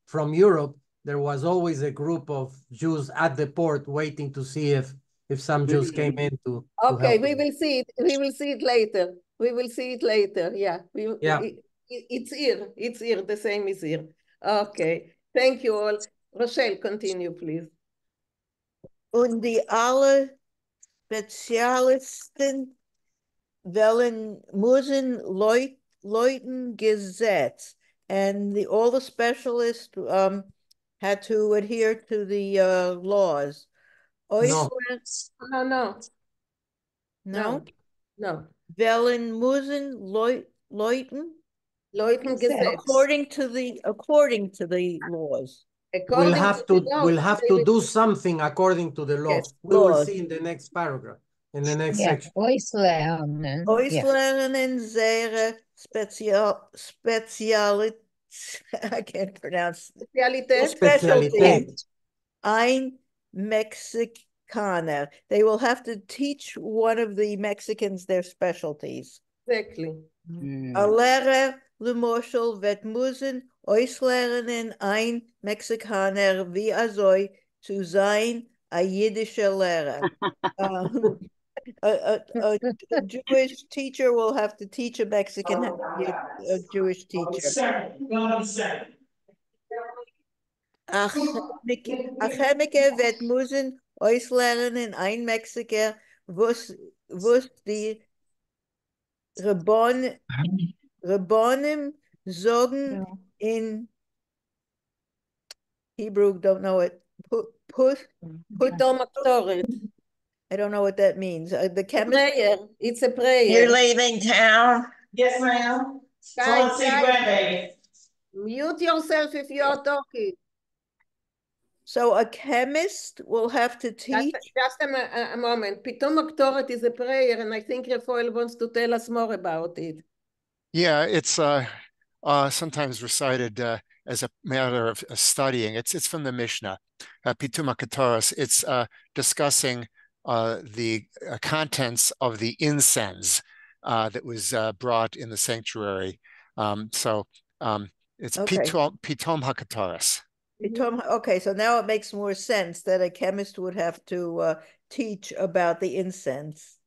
from Europe, there was always a group of Jews at the port waiting to see if some Jews came in to okay, help we them. will see it. We will see it later. Yeah. It's here. It's here. The same is here. Okay. Thank you all. Rochelle, continue, please. Und die alle Spezialisten wollen müssen Leuten Gesetz, and all the specialists had to adhere to the laws. No. No. No? No. Wollen müssen Leuten Gesetz. according to the laws. We'll According have to to the we'll laws, have they to will- do something according to the law. Yes, We will laws. see in the next paragraph, in the next Yeah, section. Oislernen. Yeah. Oislernen zere specialit I can't pronounce Spezialität. specialty. Ein Mexicaner. They will have to teach one of the Mexicans their specialties. Exactly. A lehrer lemoshel vet müssen auslernen ein Mexikaner wie soll zu sein a jiddischer Lehrer. A Jewish teacher will have to teach a Mexican how to be a Jewish teacher. A chemiker vet müssen auslernen ein Mexiker, was die Rabbonim sagen in Hebrew, don't know it. I don't know what that means. The chemist. Prayer. It's a prayer. You're leaving town? Yes, ma'am. Guys, mute yourself if you are talking. So a chemist will have to teach. Just a moment. Pitom Aktoret is a prayer, and I think Rafael wants to tell us more about it. Yeah, it's sometimes recited as a matter of studying. It's from the Mishnah, Pituma Ketoros. It's discussing the contents of the incense that was brought in the sanctuary. It's Okay. Pitom HaKetoros. Okay, so now it makes more sense that a chemist would have to teach about the incense.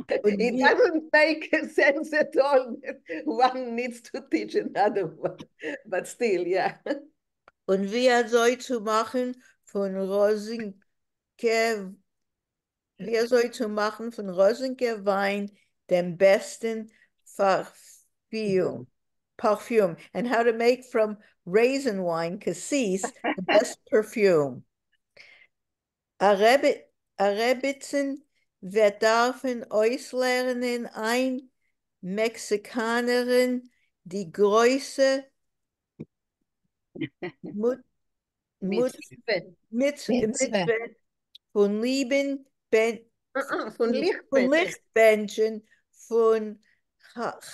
It doesn't make sense at all. One needs to teach another one, but still, yeah. Und wie soll zu machen von Rosinke, Wein den besten Parfum, and how to make from raisin wine, cassis, the best perfume. A Rebitzen wird darfen auslernen ein Mexikanerin die Größe Mitzwe von Lieben von Lichtbändchen von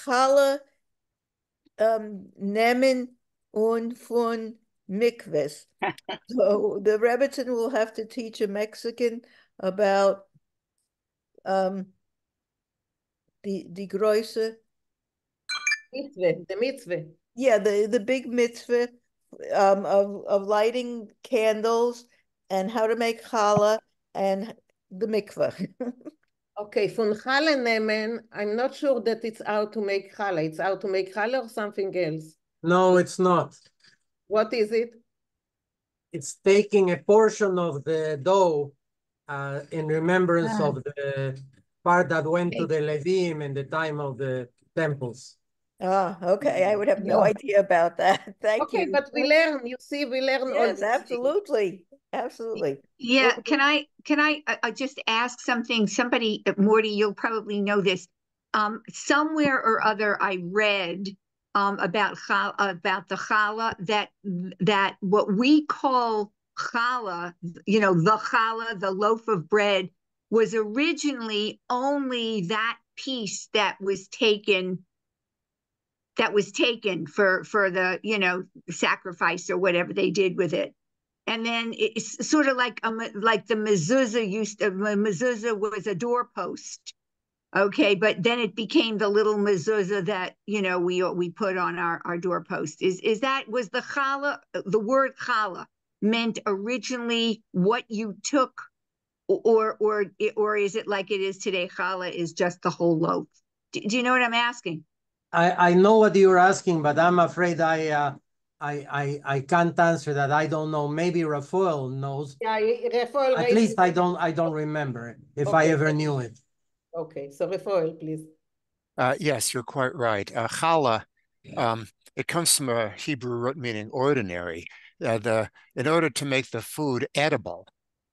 Challe nehmen und von Mikves. So the Rebbitzin will have to teach a Mexican about the Größe. The mitzvah. Yeah, the big mitzvah of lighting candles and how to make challah and the mikvah. Okay, von challah nemen, I'm not sure that it's how to make challah. It's how to make challah or something else. No, it's not. What is it? It's taking a portion of the dough in remembrance of the part that went to the Levim in the time of the temples. Ah, okay. I would have no idea about that. Thank you. Okay, but we learn. You see, we learn all. Yes, absolutely. Absolutely. Yeah, can I just ask something? Somebody, Morty, you'll probably know this. Somewhere or other, I read about the challah that what we call challah, the challah, the loaf of bread, was originally only that piece that was taken for the sacrifice or whatever they did with it. And then it's sort of like the mezuzah was a doorpost, okay, but then it became the little mezuzah that we put on our doorpost. Was the challah, the word challah meant originally what you took, or is it like it is today? Challah is just the whole loaf. Do you know what I'm asking? I know what you're asking, but I'm afraid I I can't answer that. I don't know. Maybe Rafael knows. Yeah, Rafael. At least I don't remember if I ever knew it. Okay, so Rafael, please. Yes, you're quite right. Challah, it comes from a Hebrew root meaning ordinary. In order to make the food edible,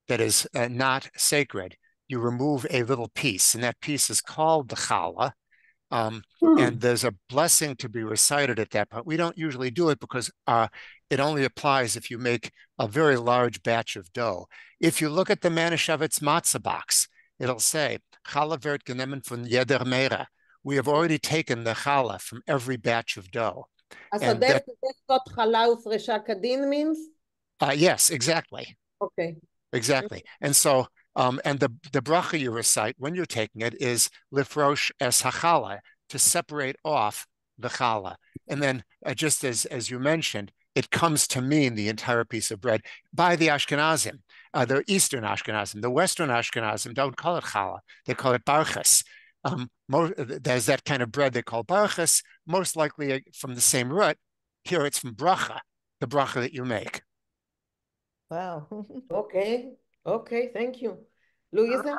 that is not sacred, you remove a little piece, and that piece is called the challah. And there's a blessing to be recited at that point. We don't usually do it because it only applies if you make a very large batch of dough. If you look at the Manischewitz matzah box, it'll say, challah wird genommen von jeder Meere. We have already taken the challah from every batch of dough. So that's what challah ufresha kadin means? Yes, exactly. Okay. Exactly. And so, and the bracha you recite when you're taking it is lifrosh es hachala, to separate off the challah. And then just as you mentioned, it comes to mean the entire piece of bread by the Ashkenazim, the Eastern Ashkenazim. The Western Ashkenazim don't call it challah, they call it barches. There's that kind of bread they call barches, most likely from the same root. Here it's from bracha, the bracha that you make. Wow. Okay. Okay. Thank you. Luisa?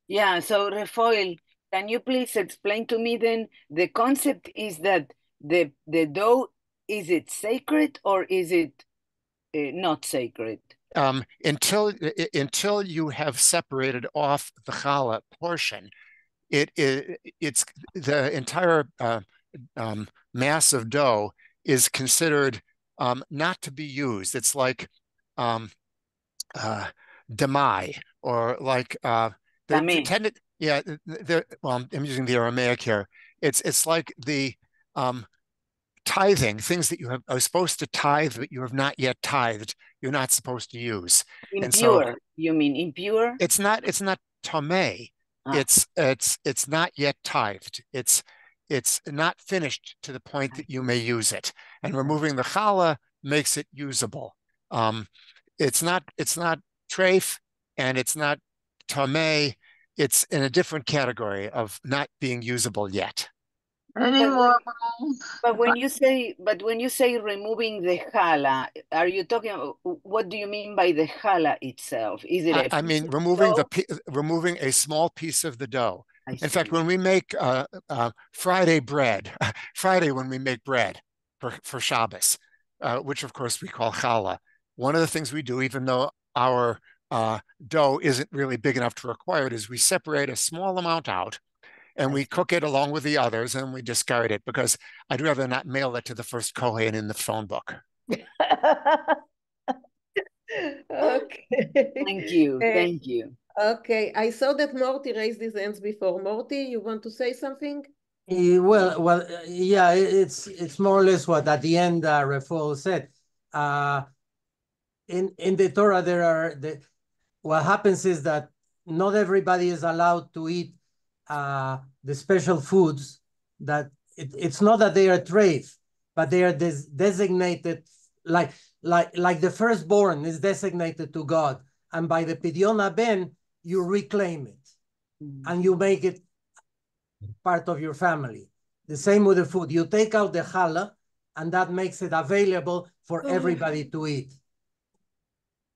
Yeah. So, Rafael, can you please explain to me then, the concept is that the dough, is it sacred or is it not sacred? Until you have separated off the challah portion, it's the entire mass of dough is considered not to be used. It's like demai, or like well, I'm using the Aramaic here. It's like the tithing, things that you are supposed to tithe but you have not yet tithed, you're not supposed to use. Impure. And so, you mean impure? It's not tamei. It's not yet tithed. It's not finished to the point that you may use it. And removing the challah makes it usable. It's not treif and it's not tamei. It's in a different category of not being usable yet. But when you say removing the challah, are you talking? What do you mean by the challah itself? Is it? I mean removing a small piece of the dough. In fact, when we make Friday bread, Friday when we make bread for Shabbos, which of course we call challah, one of the things we do, even though our dough isn't really big enough to require it, is we separate a small amount out and we cook it along with the others and we discard it, because I'd rather not mail it to the first Kohen in the phone book. Okay. Thank you. Thank you. Okay. I saw that Morty raised his hands before. Morty, you want to say something? Well, yeah, it's more or less what at the end Rafael said. In the Torah, what happens is that not everybody is allowed to eat the special foods. That it's not that they are treif, but they are designated like the firstborn is designated to God, and by the Pidyon Ben you reclaim it, and you make it part of your family. The same with the food. You take out the challah, and that makes it available for everybody to eat.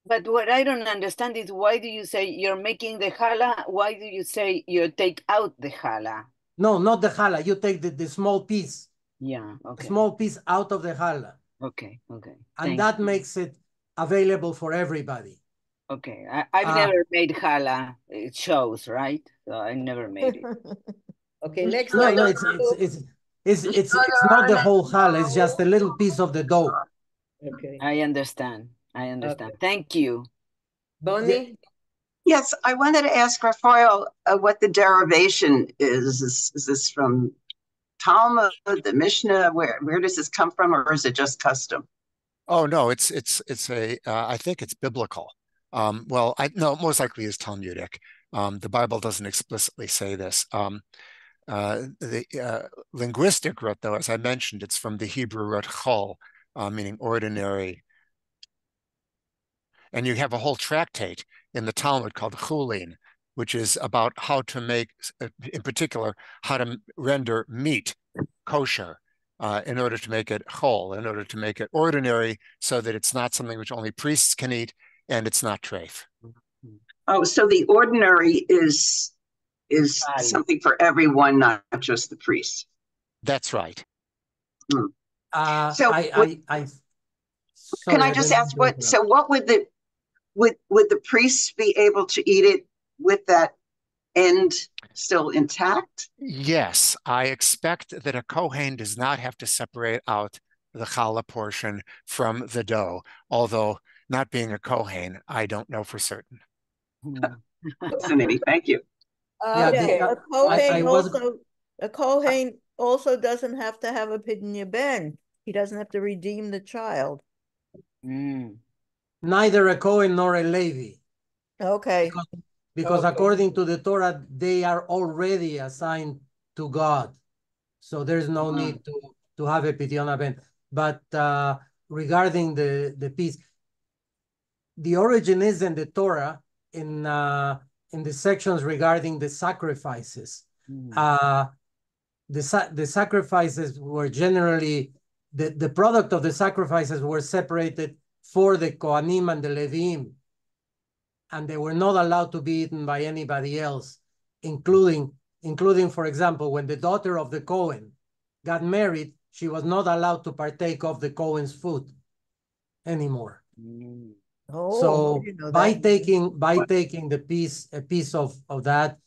But what I don't understand is, why do you say you're making the challah? Why do you say you take out the challah? No, not the challah. You take the small piece. Yeah, okay. A small piece out of the challah. Okay, okay. And that makes it available for everybody. Okay, I've never made challah. It shows, right? So I never made it. Okay, next No, time. no, it's not the whole challah. It's just a little piece of the dough. Okay. I understand. Okay. Thank you. Bonnie? Yes, I wanted to ask Rafael what the derivation is. Is this from Talmud, the Mishnah? Where does this come from, or is it just custom? Oh no, it's a I think it's biblical. Well, no, most likely is Talmudic. The Bible doesn't explicitly say this. The linguistic root, though, as I mentioned, it's from the Hebrew root chol, meaning ordinary. And you have a whole tractate in the Talmud called Chulin, which is about how to make, in particular, how to render meat kosher. in order to make it whole, in order to make it ordinary, so that it's not something which only priests can eat, and it's not treif. Oh, so the ordinary is something for everyone, not just the priests. That's right. So Sorry, can I just ask what? So what would the priests be able to eat it with that end still intact? Yes, I expect that a Kohen does not have to separate out the challah portion from the dough, although not being a Kohen, I don't know for certain. Fascinating, thank you. A Kohen also doesn't have to have a pidyon ben. He doesn't have to redeem the child. Neither a Cohen nor a Levi. Okay. Because according to the Torah, they are already assigned to God. So there's no need to have a pidyon ben. But regarding the piece, the origin is in the Torah in the sections regarding the sacrifices. The sacrifices were generally, the product of the sacrifices were separated for the Kohanim and the Levim, and they were not allowed to be eaten by anybody else, including, for example, when the daughter of the Kohen got married, she was not allowed to partake of the Kohen's food anymore. So by taking a piece of that,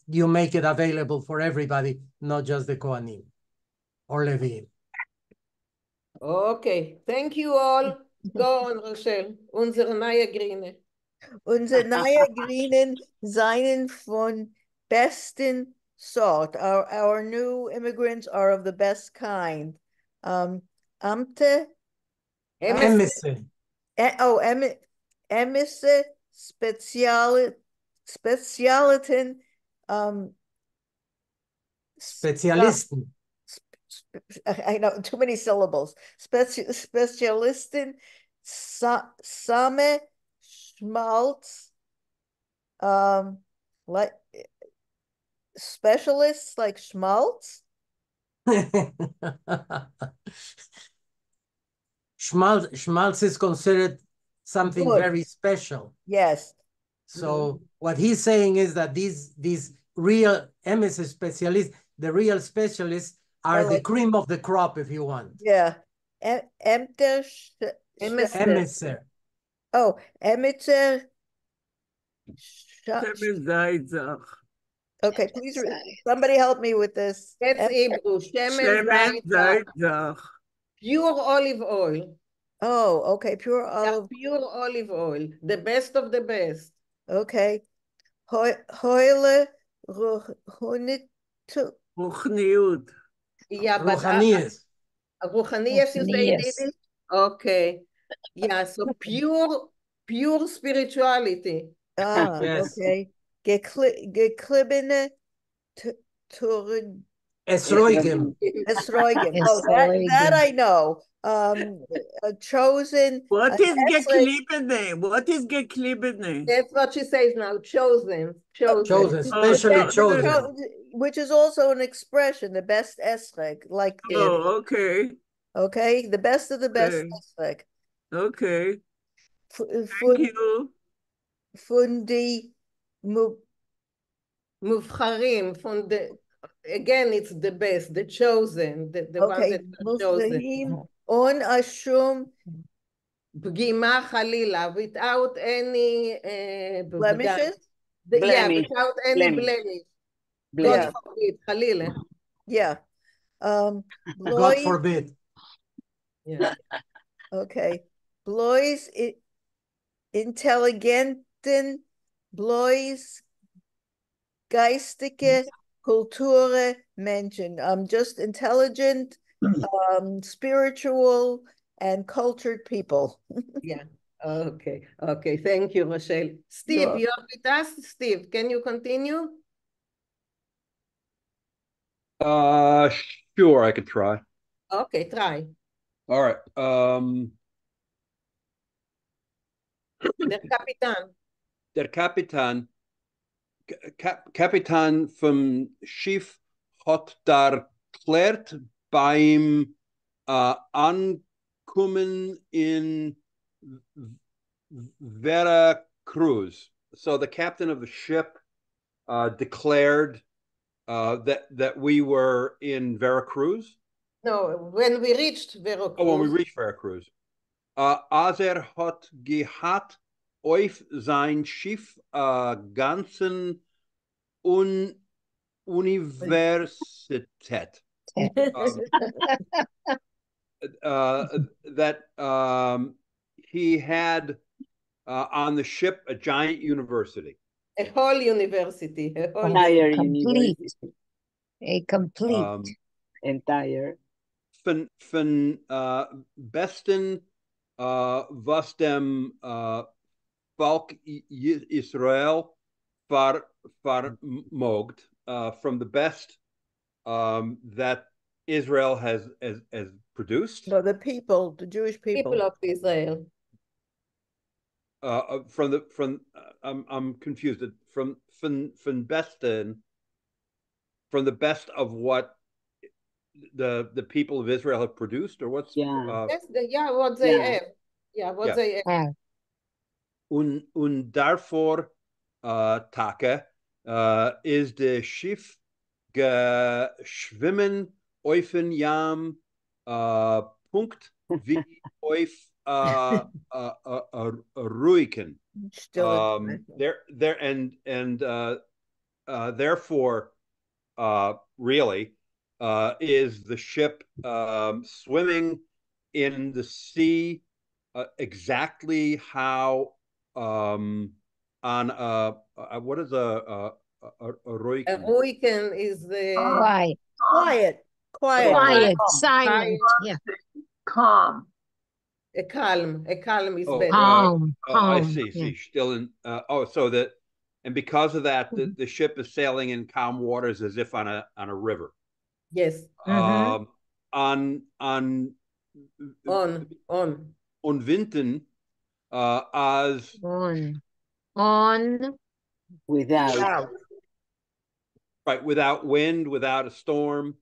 you make it available for everybody, not just the Kohanim or Levim. Okay, thank you all. Go on, Rochelle. Unsere neue Grine. Unsere neue Grinen seien von besten sort. Our new immigrants are of the best kind. Amte? Emisse. Emisse Spezialiten. Spezialisten. I know, too many syllables. Spezialisten, Same, Schmaltz, like specialists like Schmaltz. Schmaltz is considered something very special. Yes. So what he's saying is that these real MS specialists, the real specialists, are the cream of the crop, if you want. Yeah. Emisser. Oh, Emisser. Okay, please, somebody help me with this. That's Hebrew. Shemen Zaytzach. Pure olive oil. Oh, okay, pure olive. Pure olive oil. The best of the best. Okay. Heule Ruchniut. Yeah, but Ruchanias. Ruchanias, you say in Yiddish? Okay. Yeah, so pure spirituality. Yes. Okay. Geklibene Esroigim. Oh, that I know. Chosen. What is geklibene? What is geklibene? That's what she says now. Chosen, specially chosen. Which is also an expression, the best esrog, like. Oh, okay. Okay, the best of the best esrog. Okay. Thank you. Fundi muvcharim, from the, again, it's the best, the chosen, the one that are chosen. On ashum Pgima chalila, without any blemishes. Yeah, without any blemish. God forbid, chalila. Yeah. God forbid. Yeah. Okay. Blois intelligenten, blois geistige Kultur Menschen. Just intelligent, spiritual, and cultured people. Yeah. Okay. Okay. Thank you, Rochelle. Steve, you're with us. Steve, can you continue? Sure, I could try. Okay, try. All right. Der Kapitän. Der Kapitän, Kapitän vom Schiff hat da klärt beim ankommen in Veracruz. So the captain of the ship declared that we were in Veracruz. No, when we reached Veracruz. Oh, when we reached Veracruz. Als hat gehabt auf sein Schiff ganzen Universität. That he had on the ship a giant university. A whole university. A whole Entire complete. university. A complete. Entire. Von besten was dem Volk Israel vermogt, from the best that Israel has produced. No, the people, the Jewish people. People of Israel. I'm confused. From besten, from the best of what the people of Israel have produced, or what's what they have. Yeah, what they have. Und daarvoor Take is de Schiff geschwimmen auf den Jam Punkt wie auf Ruiken. Therefore, really, is the ship swimming in the sea exactly how on what is a Ruiken? A Ruiken is the Quiet, silent. Yeah. Calm. A calm is better. Calm. I see. Still in. So that, and because of that, the ship is sailing in calm waters as if on a river. Yes. On Winten, as on without. Right, without wind, without a storm.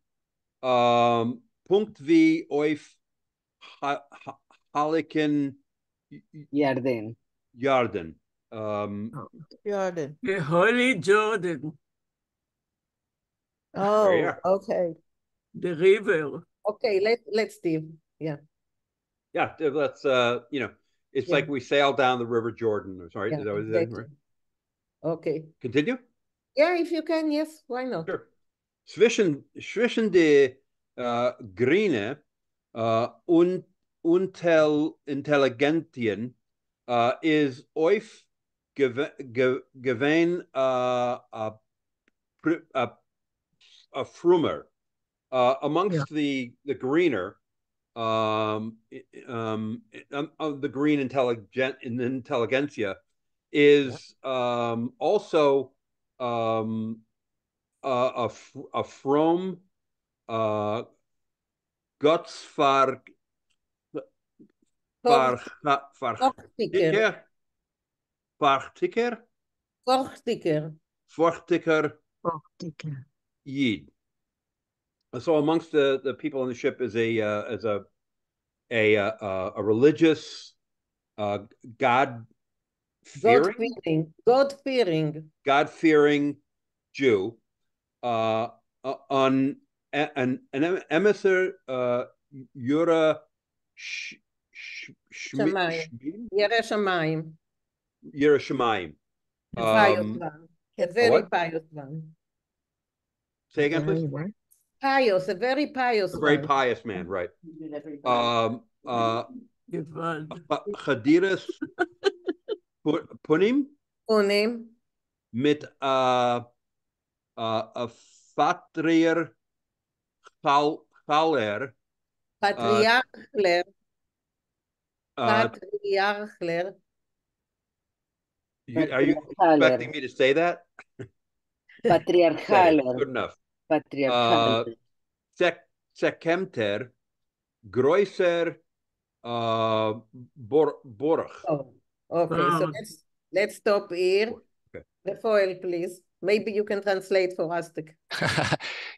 Punkt wie auf Haliken Yarden. Jordan. The Holy Jordan. Oh, okay. The river. Okay, let's Steve. Yeah. Yeah, let's it's like we sailed down the River Jordan, right? Yeah, Is that what exactly. it is, right? Okay. Continue? Yeah, if you can, yes, why not? Sure. Zwischen de Grine und Intelligentien is oif gewein a frumer. Amongst the greener, the green intelligentsia is also a from Vortiker Yid. So amongst the people on the ship is a religious, God-fearing Jew, on an emissary Yura Yerushalayim. Yerushalayim. A very pious one. Say again, please. Pious, a very pious A very one. pious man, right. Chadiras Punim mit a Patriar Chaler. Patriarchler. Are you expecting me to say that? Patriarchaler. Good enough. Patriarchaler. Sekemter größer Borch. Oh, okay, so let's stop here. Okay. Rafael, please. Maybe you can translate for us.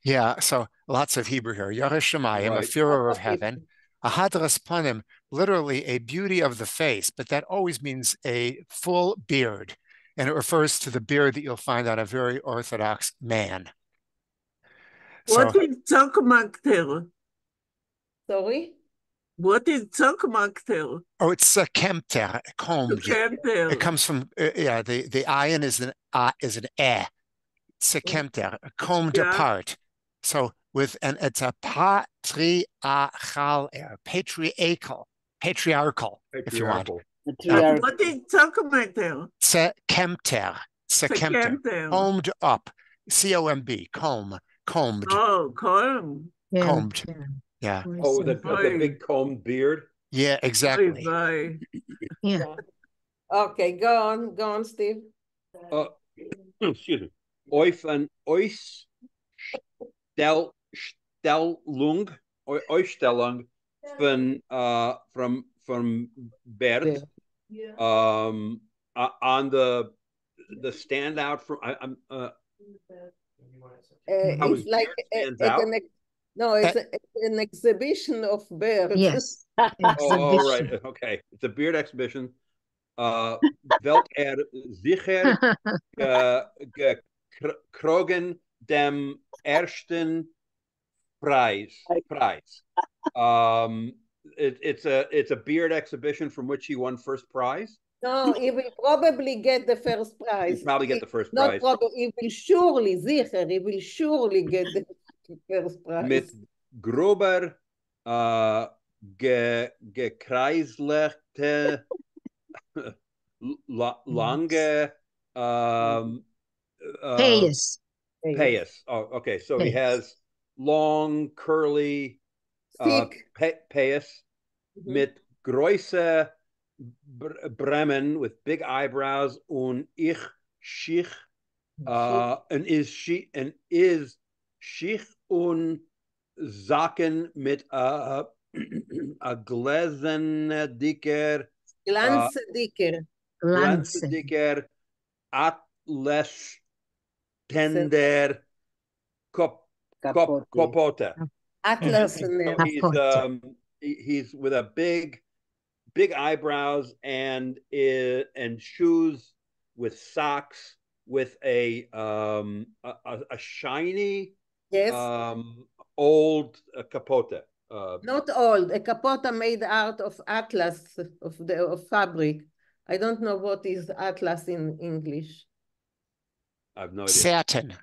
Yeah, so lots of Hebrew here. Yerushalayim, a fearer of heaven. A hadras panim, literally a beauty of the face, but that always means a full beard. And it refers to the beard that you'll find on a very Orthodox man. What is Tzokmakter? Sorry? What is Tzokmakter? Oh, it's a kemter, combed. Kemter. It comes from, yeah, the ayin is an eh. It's a kemter, combed apart. So it's a patriarchal, patriarchal, if you want. What is Tzokmakter? Kemter, combed up, C-O-M-B, combed. Oh, comb. Combed. Yeah. Oh, with a big combed beard. Yeah, exactly. Yeah. Okay, go on, Steve. Excuse me. Oistellung from Bert. On the standout from it's like it's an exhibition of birds. Yes. Oh, right. Okay. It's a beard exhibition. Welt sicher gekrogen dem ersten Preis. It's a beard exhibition from which he won first prize. No, he will probably get the first prize. He'll probably get the first Not prize. probably, he will surely, sicher, he will surely get the first prize. Mit grober, gekreislechte, lange, payas. Oh, okay. So he has long, curly, payas, mit große Bremen, with big eyebrows, und ich schich, and is schich und Sachen mit a gläserndicker, glanzdicker, atlas tender Capote. Atlas. So he's with a big eyebrows and shoes with socks with a shiny old capote. Not old, a capote made out of atlas of fabric. I don't know what is atlas in English. I have no idea. Satin.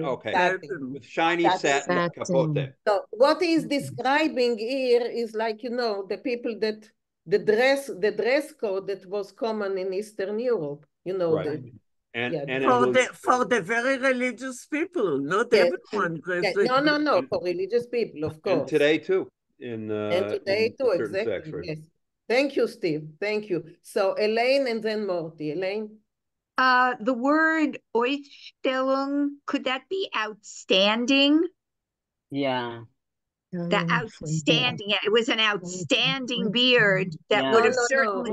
Okay. Satin. With shiny satin capote. So what he's describing here is like, the people that the dress code that was common in Eastern Europe, Right. For the very religious people, not everyone dresses. No, for religious people, of course. And today too. Exactly. Yes. Thank you, Steve. Thank you. So Elaine and then Morty. Elaine? The word Ausstellung, could that be outstanding? Yeah. The outstanding. It was an outstanding beard that would have certainly.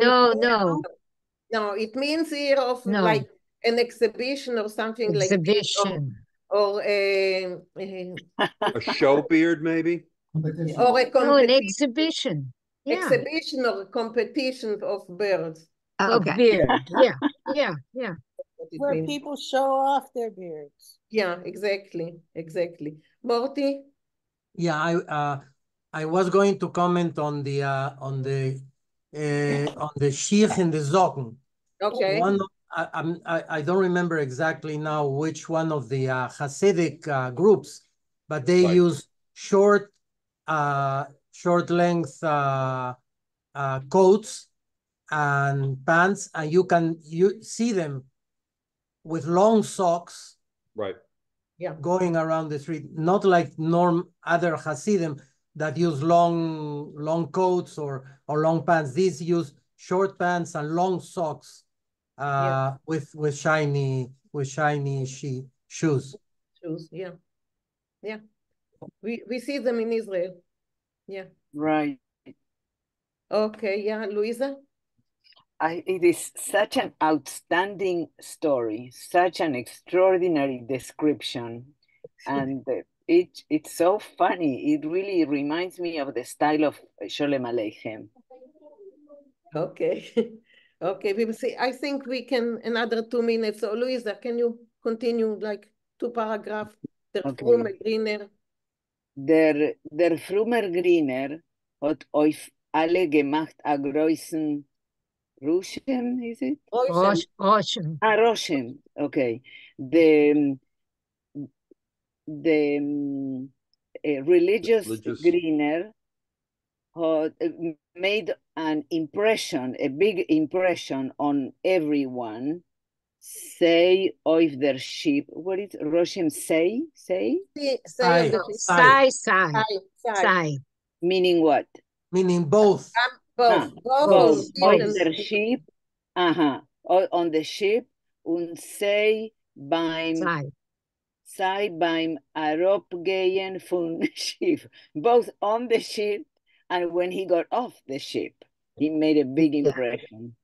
No, it means here of like an exhibition or something like this, or a show beard maybe, or a an exhibition. Exhibition or a competition of birds. Of beard. Yeah. Where people show off their beards. Yeah, exactly. Morty? Yeah, I was going to comment on the sheikh and the zoken. Okay. I don't remember exactly now which one of the Hasidic groups, but they use short length coats and pants, and you see them with long socks, right? Yeah, going around the street, not like other Hasidim that use long coats or long pants. These use short pants and long socks with shiny shoes. Shoes, yeah. We see them in Israel. Yeah. Right. Okay, yeah, Luisa? It is such an outstanding story, such an extraordinary description. And it's so funny. It really reminds me of the style of Sholem Aleichem. Okay. Okay, we will see. I think we can another 2 minutes. So Luisa, can you continue like 2 paragraphs? Der Okay. Frume Griner. Der Frumer Griner hat auf alle gemacht a großen Rushem, is it? Roshem. Ah, Roshem. Okay. The religious Griner had made an impression, a big impression on everyone. Say of their sheep. What is Roshem say? Say? Say. Meaning what? Meaning both. Both. Both. Of their sheep. On the sheep. Und sei beim Aropgehen von sheep. Both on the ship and when he got off the ship. He made a big impression.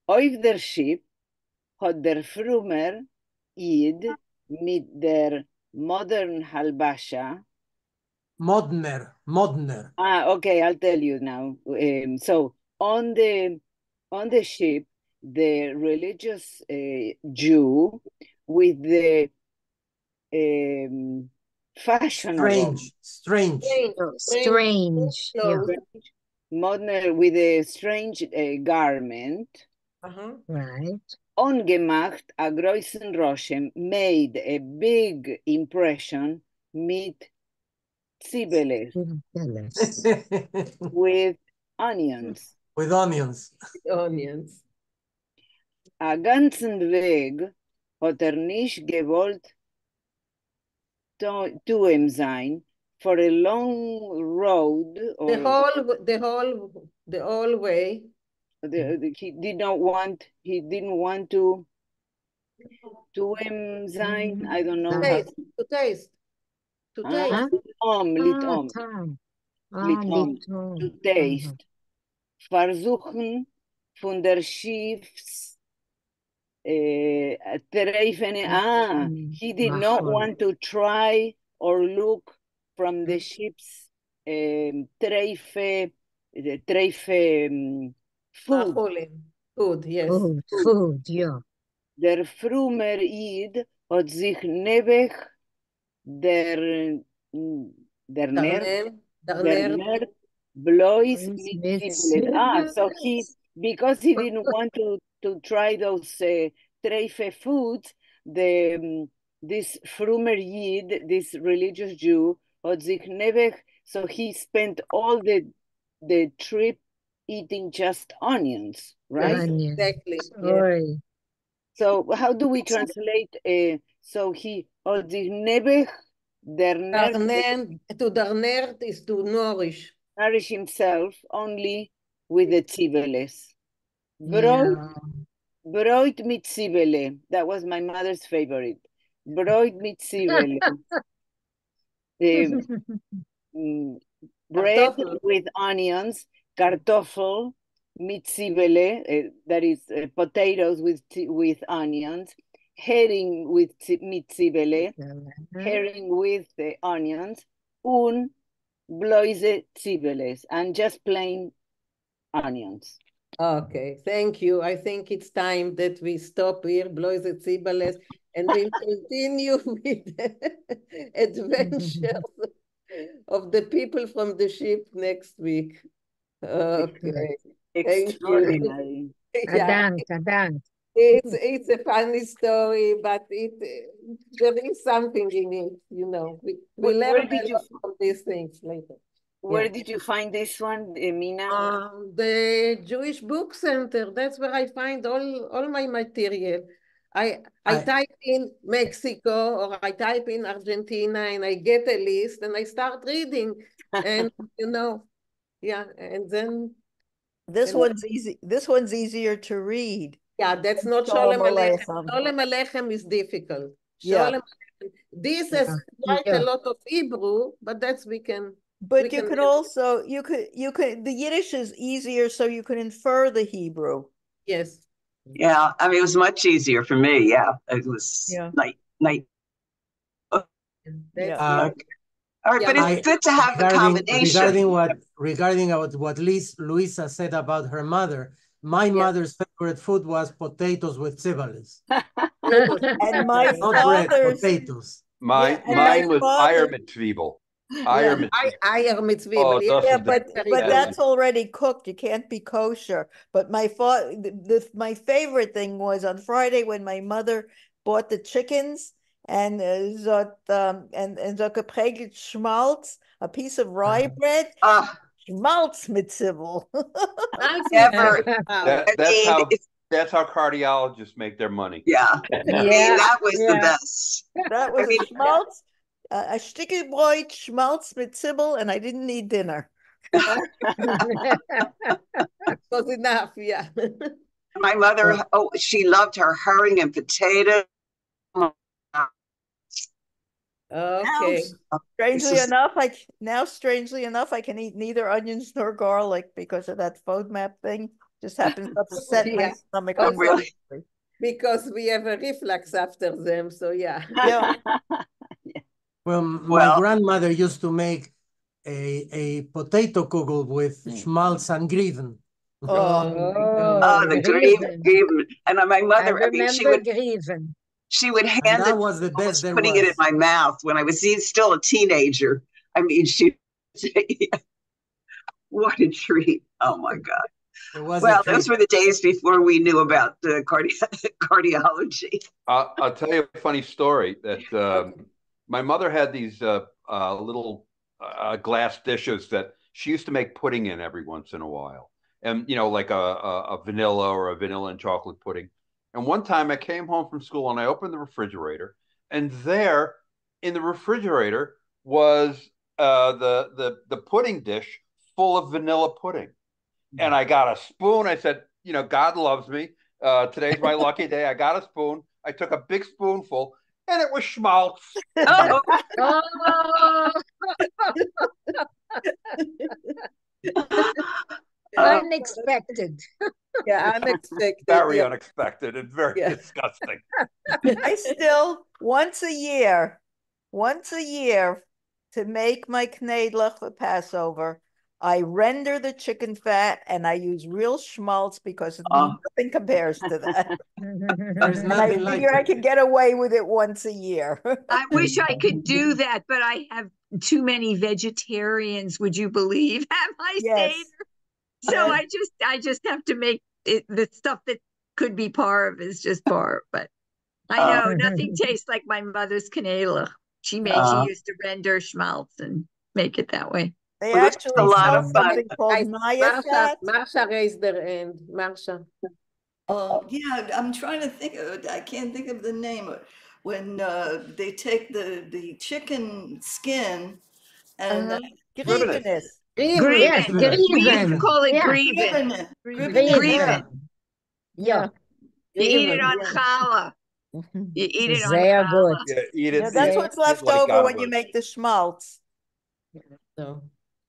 Auf der Ship hat der Frumer Id mit der modern Halbasha. Modner. Okay, I'll tell you now. So on the ship, the religious Jew with the fashionable, strange, modern with a strange garment. Right. Ongemacht a großen Roshem, made a big impression mit Zibeles. With onions. With onions. A ganzen Weg hat nicht gewollt zu ihm sein, for a long road. Or The whole way. He didn't want to him sein. I don't know how to taste. Litom. To taste. Versuchen von der Schiffs treffen. He did not want to try or look from the ship's treife Food, yes. Food, yeah. Der Frumer Id hat sich nebech der Nerd bloß mit Zibeles. So because he didn't want to try those treife foods, this Frumer Yid, this religious Jew, hat sich nebech, so he spent all the trip eating just onions, right? Onions. Exactly. Yeah. So how do we translate? So he hat sich nebech der Nerd to darnert is to nourish himself only with the Zibeles. Broit mit Zibele. That was my mother's favorite. Broit mit Zibele. Bread with onions, kartoffel mit Zibele, that is potatoes with onions, herring with mit Zibele, herring with onions, un bloise Zibeles, and just plain onions. Okay, thank you. I think it's time that we stop here, bloise Zibeles, and we'll continue with the adventures of the people from the ship next week. Okay. Extraordinary. It's a funny story, but there is something in it, you know. We learn a lot from these things later. Where did you find this one, Mina? The Jewish Book Center. That's where I find all my material. I type in Mexico or I type in Argentina and I get a list and I start reading. And you know, and then this one's easy. This one's easier to read. Yeah, that's not Sholem Aleichem. Sholem Aleichem is difficult. This has quite a lot of Hebrew, but that's we can. But you could also the Yiddish is easier, so you can infer the Hebrew. Yes. Yeah, I mean it was much easier for me. Yeah, it was night. That's Uh, right. All right, Yeah, but it's good to have the combination. Regarding what Luisa said about her mother, my mother's favorite food was potatoes with ciboles. And my Not bread, father's potatoes. Mine was Eiermitzwiebel. Eiermitzwiebel. Oh, das Yeah, is the but best. that's already cooked. You can't be kosher. But my my favorite thing was on Friday when my mother bought the chickens and and so geprägelt Schmaltz, a piece of rye bread. Schmaltz mit Zwiebel. Never. That's how cardiologists make their money. Yeah. I mean, that was the best. That was a Schmaltz, a Stickelbräut, Schmaltz mit Zwiebel, and I didn't need dinner. Was enough, yeah. My mother, she loved her herring and potato. Okay. Strangely enough, I can eat neither onions nor garlic because of that FODMAP thing. Just happens to upset my stomach. Oh, really? Because we have a reflux after them, so yeah. Yeah. Well, my grandmother used to make a potato kugel with schmaltz and griven. The griven. And my mother, she would hand that was the best there putting was. it in my mouth when I was still a teenager. I mean, what a treat. Oh my God. Well, those were the days before we knew about cardiology. I'll tell you a funny story that my mother had these little glass dishes that she used to make pudding in every once in a while. And, you know, like a vanilla or a vanilla and chocolate pudding. And one time I came home from school and I opened the refrigerator, and there in the refrigerator was the pudding dish full of vanilla pudding. And I got a spoon. I said, you know, God loves me. Today's my lucky day. I got a spoon. I took a big spoonful, and it was schmaltz. Unexpected. Yeah, unexpected. Very unexpected and very disgusting. I still, once a year, to make my knedlach for Passover, I render the chicken fat and I use real schmaltz because nothing compares to that. There's And I nothing like figure I can get away with it once a year. I wish I could do that, but I have too many vegetarians, would you believe, at my Seder? So I just have to make it, the stuff that could be parv is just parv. But I know nothing tastes like my mother's knedlach. She used to render schmaltz and make it that way. They actually sell something called Maya fat. Marsha raised their hand. Marsha. Yeah, I'm trying to think of it. I can't think of the name. When they take the chicken skin and Grievenis. We call it grieven. Grieven. Yeah. You eat it on challah. You eat it on Sehr challah. good. Yeah, eat it. That's what's left over when you make the schmaltz. So,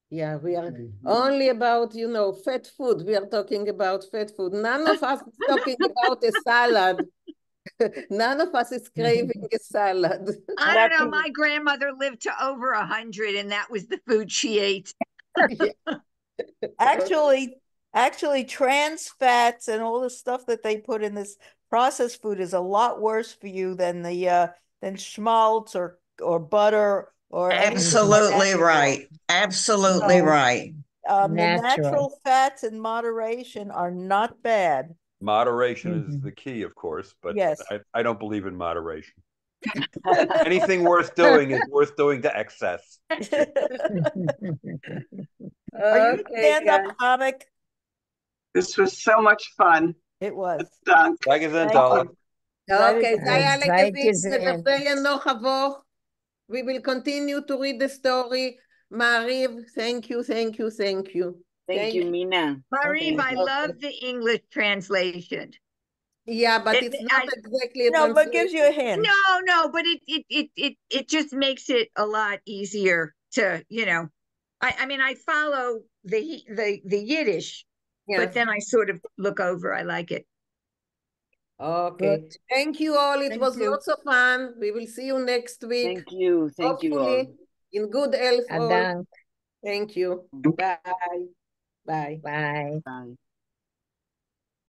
yeah, we are only about, you know, fat food. We are talking about fat food. None of us is talking about a salad. None of us is craving a salad. I don't know. My grandmother lived to over 100, and that was the food she ate. Actually, trans fats and all the stuff that they put in this processed food is a lot worse for you than than schmaltz or butter or absolutely right. Absolutely right. The natural fats in moderation are not bad. Moderation is the key, of course, but I don't believe in moderation. Anything worth doing is worth doing to excess. Are you a stand-up comic? This was so much fun. It was. Thank you. Okay, we will continue to read the story. Mariv, thank you. Thank you, Mina. Mariv, I love the English translation. Yeah, but it's not exactly a translation. No, but gives you a hint. No, but it just makes it a lot easier to, you know. I mean, I follow the Yiddish, but then I sort of look over. I like it. Okay. Good. Thank you all. It Thank was you. lots of fun. We will see you next week. Thank you. Thank you all. Hopefully in good health all. Adank. Thank you. Bye. Bye. Bye. Bye.